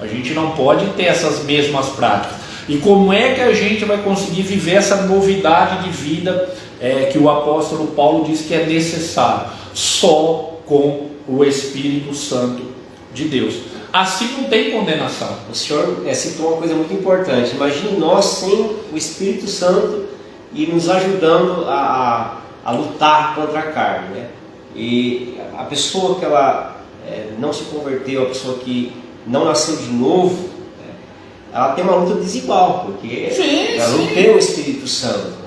A gente não pode ter essas mesmas práticas. E como é que a gente vai conseguir viver essa novidade de vida que o apóstolo Paulo diz que é necessário? Só com o Espírito Santo de Deus. Assim não tem condenação. O senhor citou uma coisa muito importante. Imagine nós sem o Espírito Santo e nos ajudando a lutar contra a carne, né? E a pessoa que ela não se converteu, a pessoa que não nasceu de novo, ela tem uma luta desigual, porque ela não tem o Espírito Santo.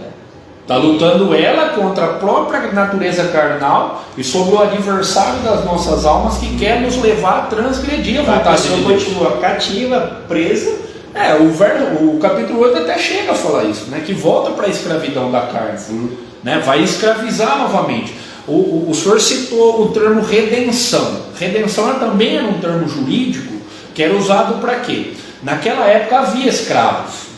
Está lutando ela contra a própria natureza carnal e sobre o adversário das nossas almas que quer nos levar a transgredir a vontade de Deus. A pessoa continua cativa, presa. O capítulo 8 até chega a falar isso, né? Que volta para a escravidão da carne, né? Vai escravizar novamente. O senhor citou o termo redenção. Redenção também era um termo jurídico que era usado para quê? Naquela época havia escravos.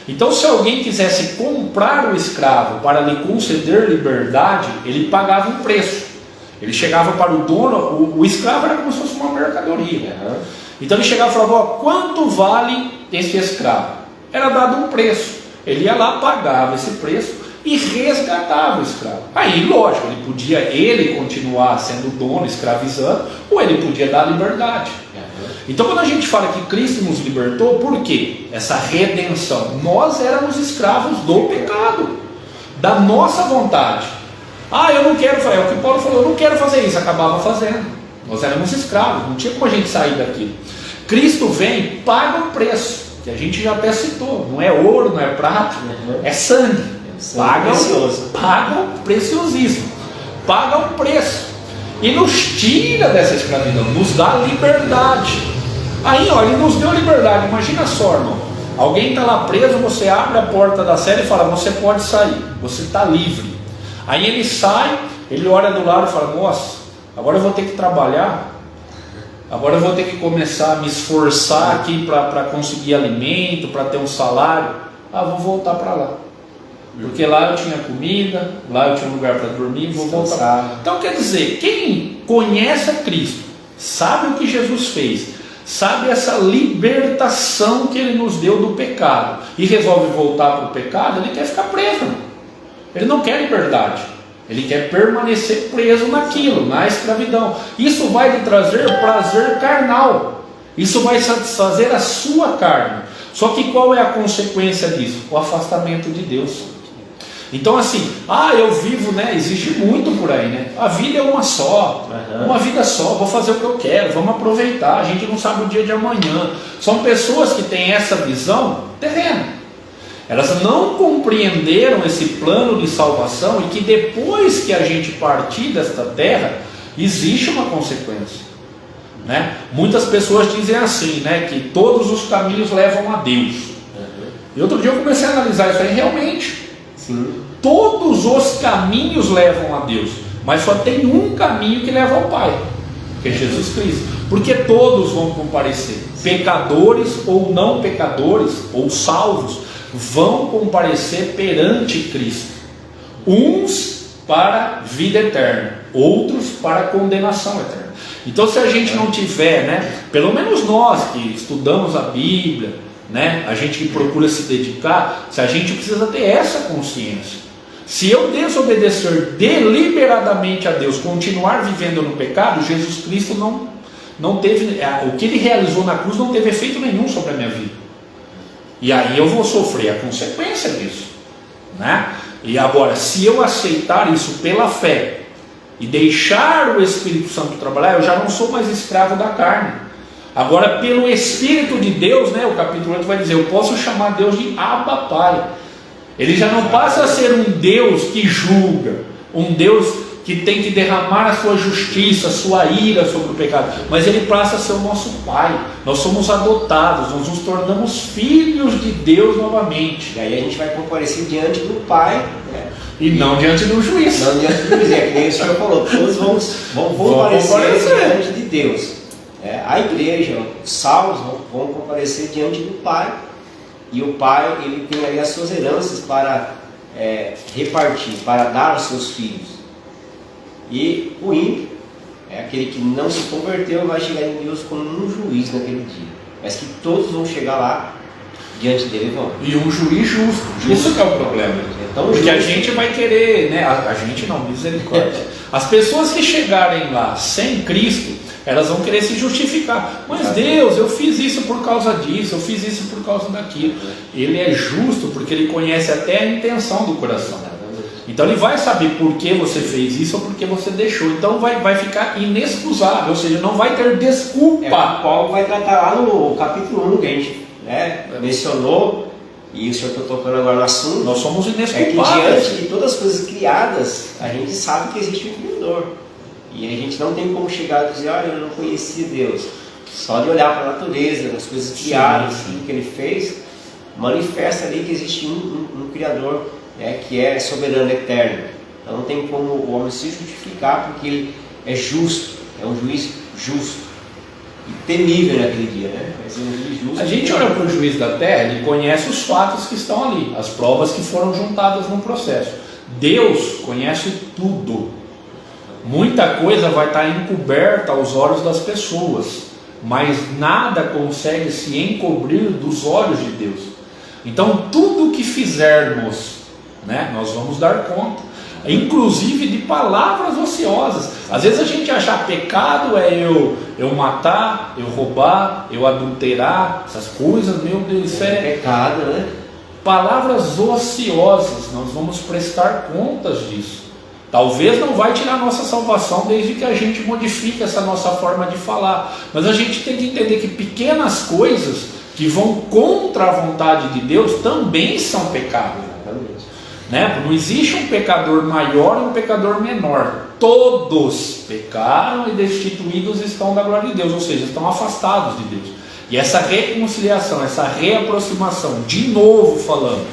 Então, se alguém quisesse comprar o escravo para lhe conceder liberdade, ele pagava um preço. Ele chegava para o dono, o escravo era como se fosse uma mercadoria. Então ele chegava e falava: quanto vale esse escravo? Era dado um preço. Ele ia lá, pagava esse preço e resgatava o escravo. Aí, lógico, ele podia continuar sendo dono, escravizando, ou ele podia dar liberdade. Então quando a gente fala que Cristo nos libertou, por quê? Essa redenção. Nós éramos escravos do pecado, da nossa vontade. Eu não quero fazer, é o que Paulo falou, eu não quero fazer isso, acabava fazendo. Nós éramos escravos, não tinha como a gente sair daquilo. Cristo vem, paga um preço, que a gente já até citou, não é ouro, não é prata, é sangue. Paga um preciosíssimo, paga um preço, e nos tira dessa escravidão, nos dá liberdade. Aí, ó, ele nos deu liberdade. Imagina só, irmão, alguém está lá preso, você abre a porta da cela e fala, você pode sair, você está livre. Aí ele sai, ele olha do lado e fala, nossa, agora eu vou ter que trabalhar, agora eu vou ter que começar a me esforçar aqui para conseguir alimento, para ter um salário. Vou voltar para lá, porque lá eu tinha comida, lá eu tinha um lugar para dormir, vou voltar. Então quer dizer, quem conhece a Cristo, sabe o que Jesus fez, sabe essa libertação que Ele nos deu do pecado, e resolve voltar para o pecado, ele quer ficar preso. Ele não quer liberdade, ele quer permanecer preso naquilo, na escravidão. Isso vai lhe trazer prazer carnal, isso vai satisfazer a sua carne. Só que qual é a consequência disso? O afastamento de Deus. Então assim, eu vivo, né? Existe muito por aí, né? A vida é uma só, uma vida só, vou fazer o que eu quero, vamos aproveitar, a gente não sabe o dia de amanhã. São pessoas que têm essa visão terrena. Elas não compreenderam esse plano de salvação, e que depois que a gente partir desta terra, existe uma consequência, né? Muitas pessoas dizem assim, né? Que todos os caminhos levam a Deus. E outro dia eu comecei a analisar isso aí, realmente. Sim. Todos os caminhos levam a Deus, mas só tem um caminho que leva ao Pai, que é Jesus Cristo. Porque todos vão comparecer, pecadores ou não pecadores, ou salvos, vão comparecer perante Cristo. Uns para vida eterna, outros para condenação eterna. Então se a gente não tiver, né, pelo menos nós que estudamos a Bíblia, né, a gente que procura se dedicar, se a gente precisa ter essa consciência. Se eu desobedecer deliberadamente a Deus, continuar vivendo no pecado, Jesus Cristo não teve, o que Ele realizou na cruz não teve efeito nenhum sobre a minha vida. E aí eu vou sofrer a consequência disso, né? E agora, se eu aceitar isso pela fé e deixar o Espírito Santo trabalhar, eu já não sou mais escravo da carne. Agora, pelo Espírito de Deus, né, o capítulo 8 vai dizer, eu posso chamar Deus de Abba Pai. Ele já não passa a ser um Deus que julga, um Deus que tem que derramar a sua justiça, a sua ira sobre o pecado, mas Ele passa a ser o nosso Pai. Nós somos adotados, nós nos tornamos filhos de Deus novamente. E aí a gente vai comparecer diante do Pai, né? E não diante do juiz. Não diante do juiz, é que nem o senhor falou, todos vão comparecer diante de Deus. A igreja, os salvos vão comparecer diante do Pai, e o Pai, Ele tem ali as suas heranças para repartir, para dar aos seus filhos. E o ímpio, aquele que não se converteu, vai chegar em Deus como um juiz naquele dia. Mas que todos vão chegar lá diante dele e vão. E um juiz justo. Isso que é o problema. Porque a gente vai querer, né? A gente não, misericórdia. As pessoas que chegarem lá sem Cristo, elas vão querer se justificar. Mas Deus, eu fiz isso por causa disso, eu fiz isso por causa daquilo. Ele é justo porque Ele conhece até a intenção do coração. Então Ele vai saber por que você fez isso ou por que você deixou. Então vai ficar inexcusável, ou seja, não vai ter desculpa. Paulo vai tratar lá no capítulo 1 que a gente mencionou, e o senhor está tocando agora no assunto. Nós somos inexculpáveis. É que diante de todas as coisas criadas, a gente sabe que existe um Criador. E a gente não tem como chegar e dizer, eu não conhecia Deus. Só de olhar para a natureza, as coisas criadas, o que Ele fez, manifesta ali que existe um Criador, que é soberano, eterno. Então não tem como o homem se justificar, porque ele é justo, é um juiz justo e temível naquele dia, né? Vai ser um juiz justo. A gente olha para o juiz da terra, ele conhece os fatos que estão ali, as provas que foram juntadas no processo. Deus conhece tudo. Muita coisa vai estar encoberta aos olhos das pessoas, mas nada consegue se encobrir dos olhos de Deus. Então tudo que fizermos, nós vamos dar conta, inclusive de palavras ociosas. Às vezes a gente acha pecado eu matar, eu roubar, eu adulterar, essas coisas, meu Deus, isso é pecado, né? Palavras ociosas, nós vamos prestar contas disso. Talvez não vai tirar a nossa salvação desde que a gente modifique essa nossa forma de falar. Mas a gente tem que entender que pequenas coisas que vão contra a vontade de Deus também são pecado. Né? Não existe um pecador maior e um pecador menor. Todos pecaram e destituídos estão da glória de Deus, ou seja, estão afastados de Deus. E essa reconciliação, essa reaproximação, de novo falando,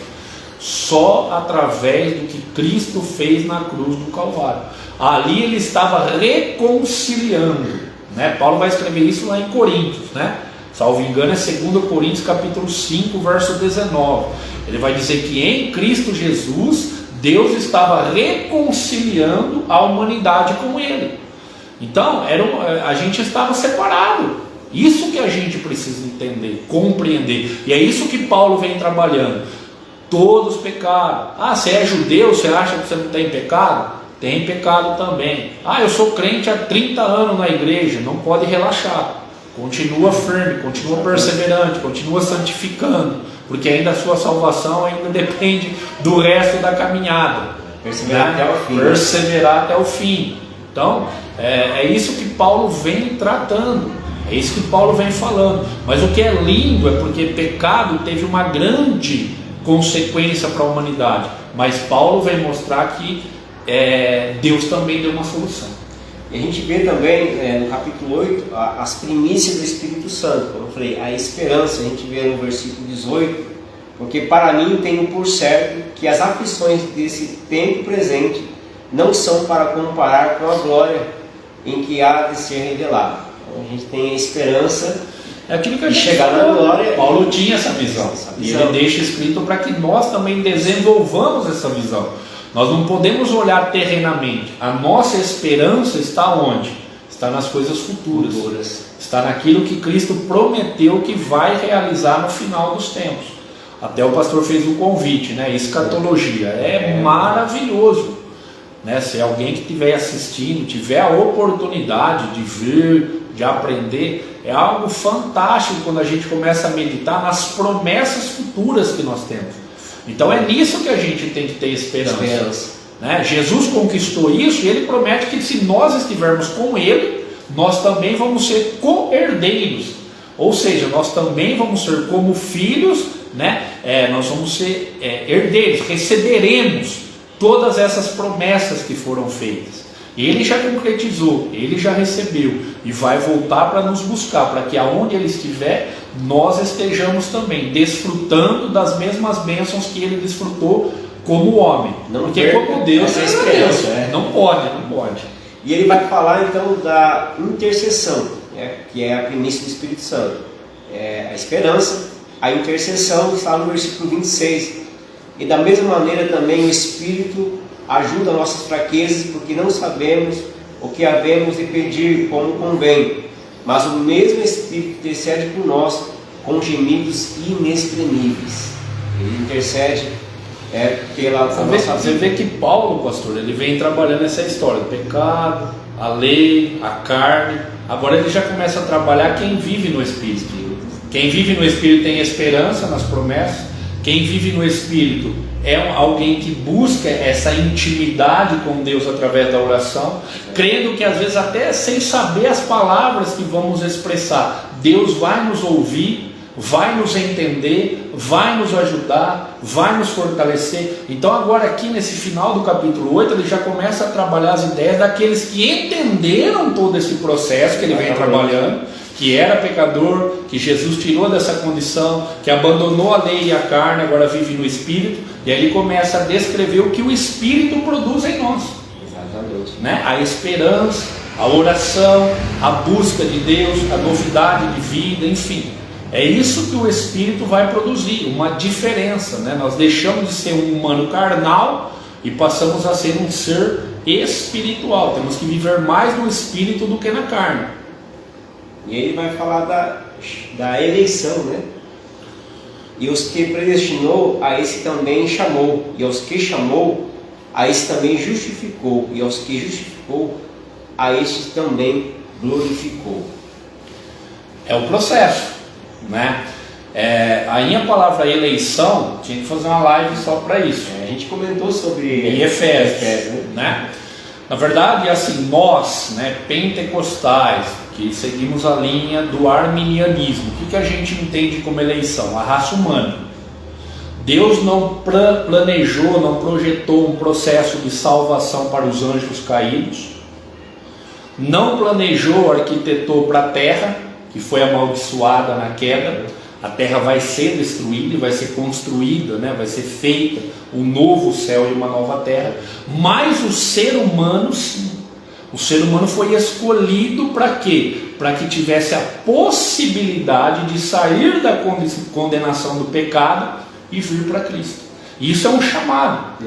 só através do que Cristo fez na cruz do Calvário. Ali ele estava reconciliando, né? Paulo vai escrever isso lá em Coríntios, né? Salvo engano é 2 Coríntios capítulo 5, verso 19. Ele vai dizer que em Cristo Jesus Deus estava reconciliando a humanidade com Ele. Então a gente estava separado. Isso que a gente precisa entender, compreender. E é isso que Paulo vem trabalhando. Todos pecaram. Ah, você é judeu, você acha que você não tem pecado? Tem pecado também. Ah, eu sou crente há 30 anos na igreja. Não pode relaxar. Continua firme, continua perseverante, continua santificando, porque ainda a sua salvação ainda depende do resto da caminhada. Perseverar até o fim. Perseverar até o fim. Então, é isso que Paulo vem tratando, é isso que Paulo vem falando. Mas o que é lindo é porque pecado teve uma grande consequência para a humanidade, mas Paulo vem mostrar que Deus também deu uma solução. E a gente vê também no capítulo 8 as primícias do Espírito Santo, como eu falei, a esperança. A gente vê no versículo 18: porque para mim tenho por certo que as aflições desse tempo presente não são para comparar com a glória em que há de ser revelada. Então a gente tem a esperança. É aquilo que a gente chegar na glória. Paulo tinha essa visão. E ele deixa escrito para que nós também desenvolvamos essa visão. Nós não podemos olhar terrenamente. A nossa esperança está onde? Está nas coisas futuras. Está naquilo que Cristo prometeu que vai realizar no final dos tempos. Até o pastor fez um convite, né? Escatologia. É maravilhoso, né? Se alguém que estiver assistindo tiver a oportunidade de ver, de aprender, é algo fantástico quando a gente começa a meditar nas promessas futuras que nós temos. Então é nisso que a gente tem que ter esperança. Né? Jesus conquistou isso e Ele promete que se nós estivermos com Ele, nós também vamos ser co-herdeiros. Ou seja, nós também vamos ser como filhos, né? Nós vamos ser herdeiros, receberemos todas essas promessas que foram feitas. Ele já concretizou, Ele já recebeu e vai voltar para nos buscar, para que aonde Ele estiver, nós estejamos também desfrutando das mesmas bênçãos que Ele desfrutou como homem. Porque como Deus é esperança, não pode. E Ele vai falar então da intercessão, né, que é a primícia do Espírito Santo. A esperança, a intercessão está no versículo 26. E da mesma maneira também o Espírito ajuda nossas fraquezas, porque não sabemos o que havemos de pedir como convém, mas o mesmo Espírito intercede por nós com gemidos inexprimíveis. Ele intercede pela nossa vida. Você vê que Paulo, pastor, ele vem trabalhando essa história do pecado, a lei, a carne. Agora ele já começa a trabalhar quem vive no Espírito. Quem vive no Espírito tem esperança nas promessas. Quem vive no Espírito é alguém que busca essa intimidade com Deus através da oração, crendo que às vezes até sem saber as palavras que vamos expressar, Deus vai nos ouvir, vai nos entender, vai nos ajudar, vai nos fortalecer. Então agora aqui nesse final do capítulo 8, ele já começa a trabalhar as ideias daqueles que entenderam todo esse processo que ele vem trabalhando, que era pecador, que Jesus tirou dessa condição, que abandonou a lei e a carne, agora vive no Espírito, e aí ele começa a descrever o que o Espírito produz em nós. Exatamente. Né? A esperança, a oração, a busca de Deus, a novidade de vida, enfim. É isso que o Espírito vai produzir, uma diferença, né? Nós deixamos de ser um humano carnal e passamos a ser um ser espiritual. Temos que viver mais no Espírito do que na carne. E ele vai falar da eleição, né? E os que predestinou, a esse também chamou. E aos que chamou, a esse também justificou. E aos que justificou, a este também glorificou. É o processo, né? Aí a palavra eleição, tinha que fazer uma live só para isso. A gente comentou sobre em Efésios, né? Na verdade, assim, nós, né, pentecostais, que seguimos a linha do arminianismo, o que a gente entende como eleição? A raça humana. Deus não planejou, não projetou um processo de salvação para os anjos caídos, não planejou, arquitetou para a terra, que foi amaldiçoada na queda. A terra vai ser destruída e vai ser construída, né? Vai ser feita um novo céu e uma nova terra. Mas o ser humano, sim, o ser humano foi escolhido para quê? Para que tivesse a possibilidade de sair da condenação do pecado e vir para Cristo. Isso é um chamado,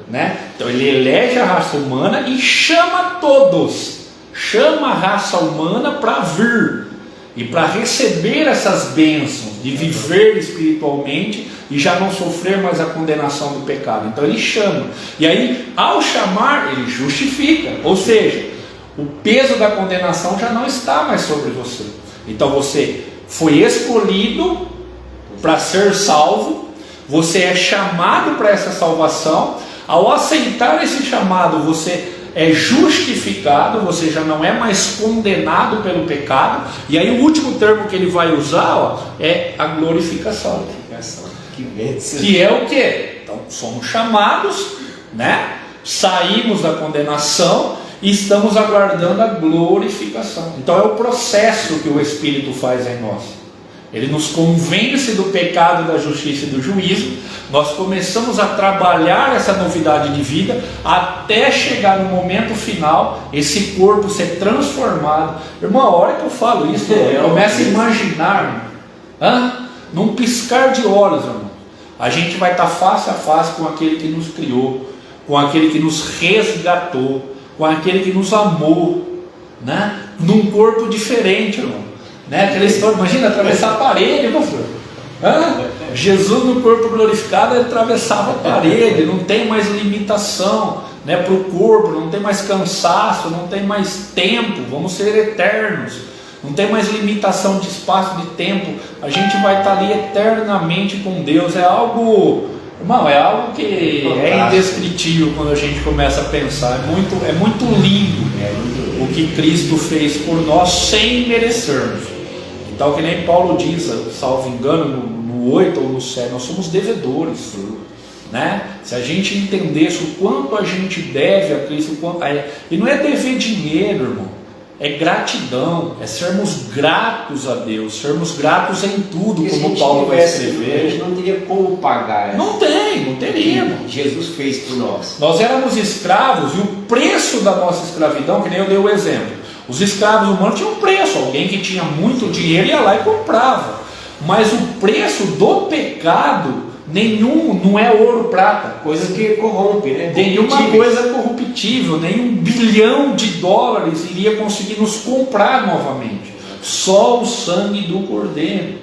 né? Então ele elege a raça humana e chama todos, chama a raça humana para vir e para receber essas bênçãos de viver espiritualmente e já não sofrer mais a condenação do pecado. Então ele chama, e aí ao chamar ele justifica, ou seja, o peso da condenação já não está mais sobre você. Então você foi escolhido para ser salvo, você é chamado para essa salvação. Ao aceitar esse chamado, você é justificado, você já não é mais condenado pelo pecado. E aí o último termo que ele vai usar, ó, é a glorificação. Que é o que? Então somos chamados, né? Saímos da condenação e estamos aguardando a glorificação. Então é o processo que o Espírito faz em nós. Ele nos convence do pecado, da justiça e do juízo. Nós começamos a trabalhar essa novidade de vida até chegar no momento final, esse corpo ser transformado. Irmão, a hora que eu falo isso, eu começo a imaginar, num piscar de olhos, irmão, a gente vai estar face a face com aquele que nos criou, com aquele que nos resgatou, com aquele que nos amou, né? Num corpo diferente, irmão. Né? Aquela história, imagina atravessar a parede, pastor. Jesus no corpo glorificado atravessava a parede, não tem mais limitação, né, para o corpo, não tem mais cansaço, não tem mais tempo, vamos ser eternos, não tem mais limitação de espaço, de tempo, a gente vai estar ali eternamente com Deus. É algo, irmão, é algo que é indescritível quando a gente começa a pensar. É muito lindo o que Cristo fez por nós sem merecermos. Então, que nem Paulo diz, salvo engano, no 8 ou no 7, nós somos devedores, né? Se a gente entendesse o quanto a gente deve a Cristo, e não é dever dinheiro, irmão, é gratidão, é sermos gratos a Deus, sermos gratos em tudo, como Paulo vai escrever. A gente não teria como pagar. Não teria. Jesus fez por nós. Nós éramos escravos e o preço da nossa escravidão, que nem eu dei o exemplo. Os escravos humanos tinham preço, alguém que tinha muito dinheiro ia lá e comprava. Mas o preço do pecado, não é ouro, prata, coisa que corrompe, né? Nenhuma coisa corruptível, nem $1 bilhão iria conseguir nos comprar novamente. Só o sangue do Cordeiro.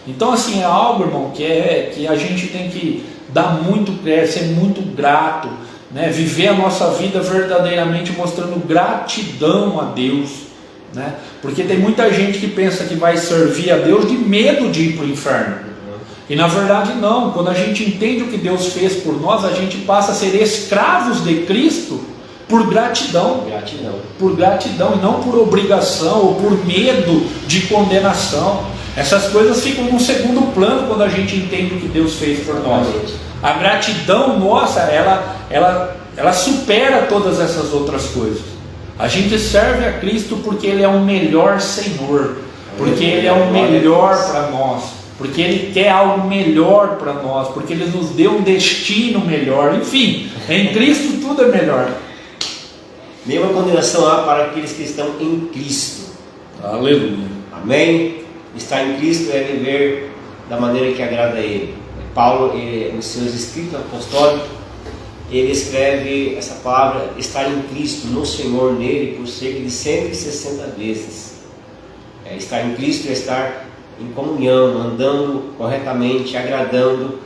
Então, assim, é algo, irmão, que a gente tem que dar muito crédito, ser muito grato, né? Viver a nossa vida verdadeiramente mostrando gratidão a Deus, né? Porque tem muita gente que pensa que vai servir a Deus de medo de ir para o inferno, e na verdade não. Quando a gente entende o que Deus fez por nós, a gente passa a ser escravos de Cristo por gratidão, por gratidão e não por obrigação ou por medo de condenação. Essas coisas ficam no segundo plano quando a gente entende o que Deus fez por nós. A gratidão nossa, ela supera todas essas outras coisas. A gente serve a Cristo porque Ele é o melhor Senhor, porque Ele é o melhor para nós, porque Ele quer algo melhor para nós, porque Ele nos deu um destino melhor. Enfim, em Cristo tudo é melhor. Nenhuma condenação há para aqueles que estão em Cristo. Aleluia. Amém? Estar em Cristo é viver da maneira que agrada a Ele. Paulo, nos seus escritos apostólicos, ele escreve essa palavra, estar em Cristo, no Senhor, nele, por cerca de 160 vezes. Estar em Cristo é estar em comunhão, andando corretamente, agradando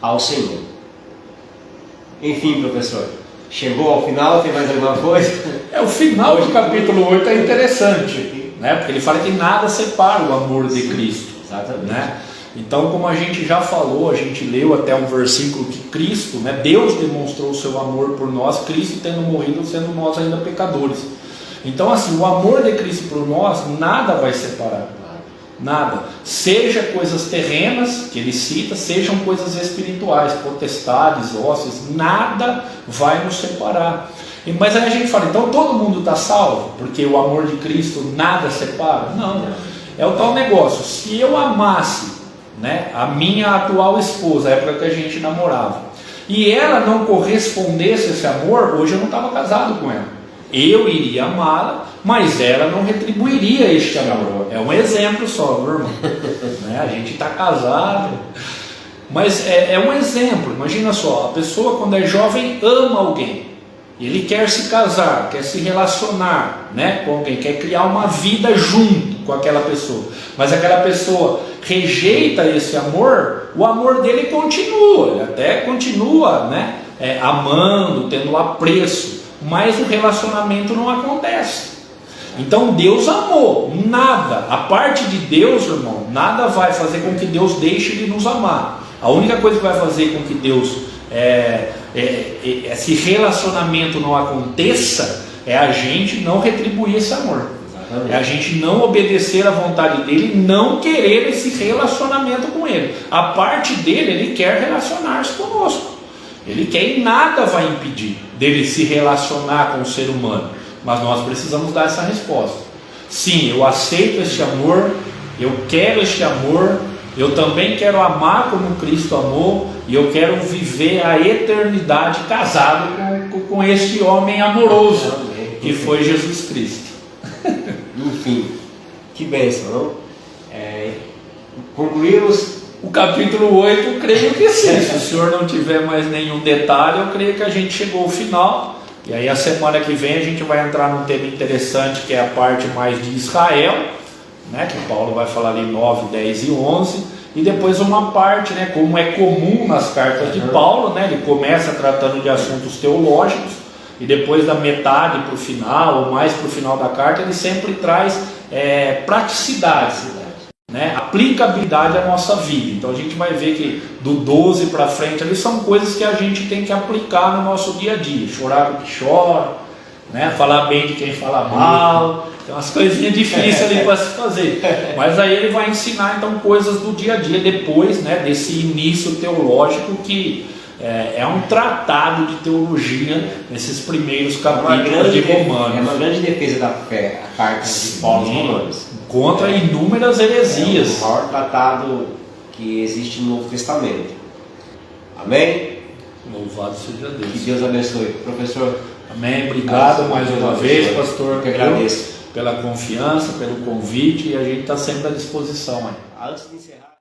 ao Senhor. Enfim, professor, chegou ao final, tem mais alguma coisa? O final do capítulo 8 é interessante, né? Porque ele fala que nada separa o amor de Cristo. Exatamente. Né? Então, como a gente já falou, a gente leu até um versículo que Cristo, né, Deus demonstrou o seu amor por nós, Cristo tendo morrido, sendo nós ainda pecadores. Então, assim, o amor de Cristo por nós, nada vai separar. Nada. Seja coisas terrenas, que ele cita, sejam coisas espirituais, potestades, ossos, nada vai nos separar. Mas aí a gente fala, então todo mundo está salvo, porque o amor de Cristo nada separa? Não. É o tal negócio, se eu amasse, né, a minha atual esposa, a época que a gente namorava, e ela não correspondesse a esse amor, hoje eu não estava casado com ela. Eu iria amá-la, mas ela não retribuiria este amor. É um exemplo só, meu irmão. Né? A gente está casado, mas é um exemplo. Imagina só, a pessoa quando é jovem ama alguém, ele quer se casar, quer se relacionar, né, com alguém, quer criar uma vida junto com aquela pessoa, mas aquela pessoa rejeita esse amor, o amor dele continua, ele até continua, né, amando, tendo apreço, mas o relacionamento não acontece. Então Deus amou, nada, a parte de Deus, irmão, nada vai fazer com que Deus deixe de nos amar. A única coisa que vai fazer com que Deus esse relacionamento não aconteça é a gente não retribuir esse amor. Exatamente. É a gente não obedecer à vontade dele, não querer esse relacionamento com ele. A parte dele, ele quer relacionar-se conosco, ele quer, e nada vai impedir dele se relacionar com o ser humano, mas nós precisamos dar essa resposta. Sim, eu aceito este amor, eu quero este amor, eu também quero amar como Cristo amou, e eu quero viver a eternidade casado com este homem amoroso, que foi Jesus Cristo. Enfim, que bênção, não? Concluímos o capítulo 8, creio que sim. Se o senhor não tiver mais nenhum detalhe, eu creio que a gente chegou ao final. E aí a semana que vem a gente vai entrar num tema interessante, que é a parte mais de Israel, né, que Paulo vai falar ali 9, 10 e 11, e depois uma parte, né, como é comum nas cartas de Paulo, né, ele começa tratando de assuntos teológicos, e depois da metade para o final, ou mais para o final da carta, ele sempre traz praticidade, né, aplicabilidade à nossa vida. Então a gente vai ver que do 12 para frente ali são coisas que a gente tem que aplicar no nosso dia a dia. Chorar com o que chora, né, falar bem de quem fala mal. Tem umas coisinhas difíceis ali para se fazer, mas aí ele vai ensinar então coisas do dia a dia depois, né, desse início teológico que é um tratado de teologia nesses primeiros capítulos de Romanos. É uma grande defesa da fé, a carta de Paulo aos Romanos. Contra inúmeras heresias. É o maior tratado que existe no Novo Testamento. Amém? Louvado seja Deus. Que Deus abençoe. Professor. Amém. Obrigado mais uma vez, pastor. Eu que agradeço. Pela confiança, pelo convite, e a gente está sempre à disposição. Antes de encerrar.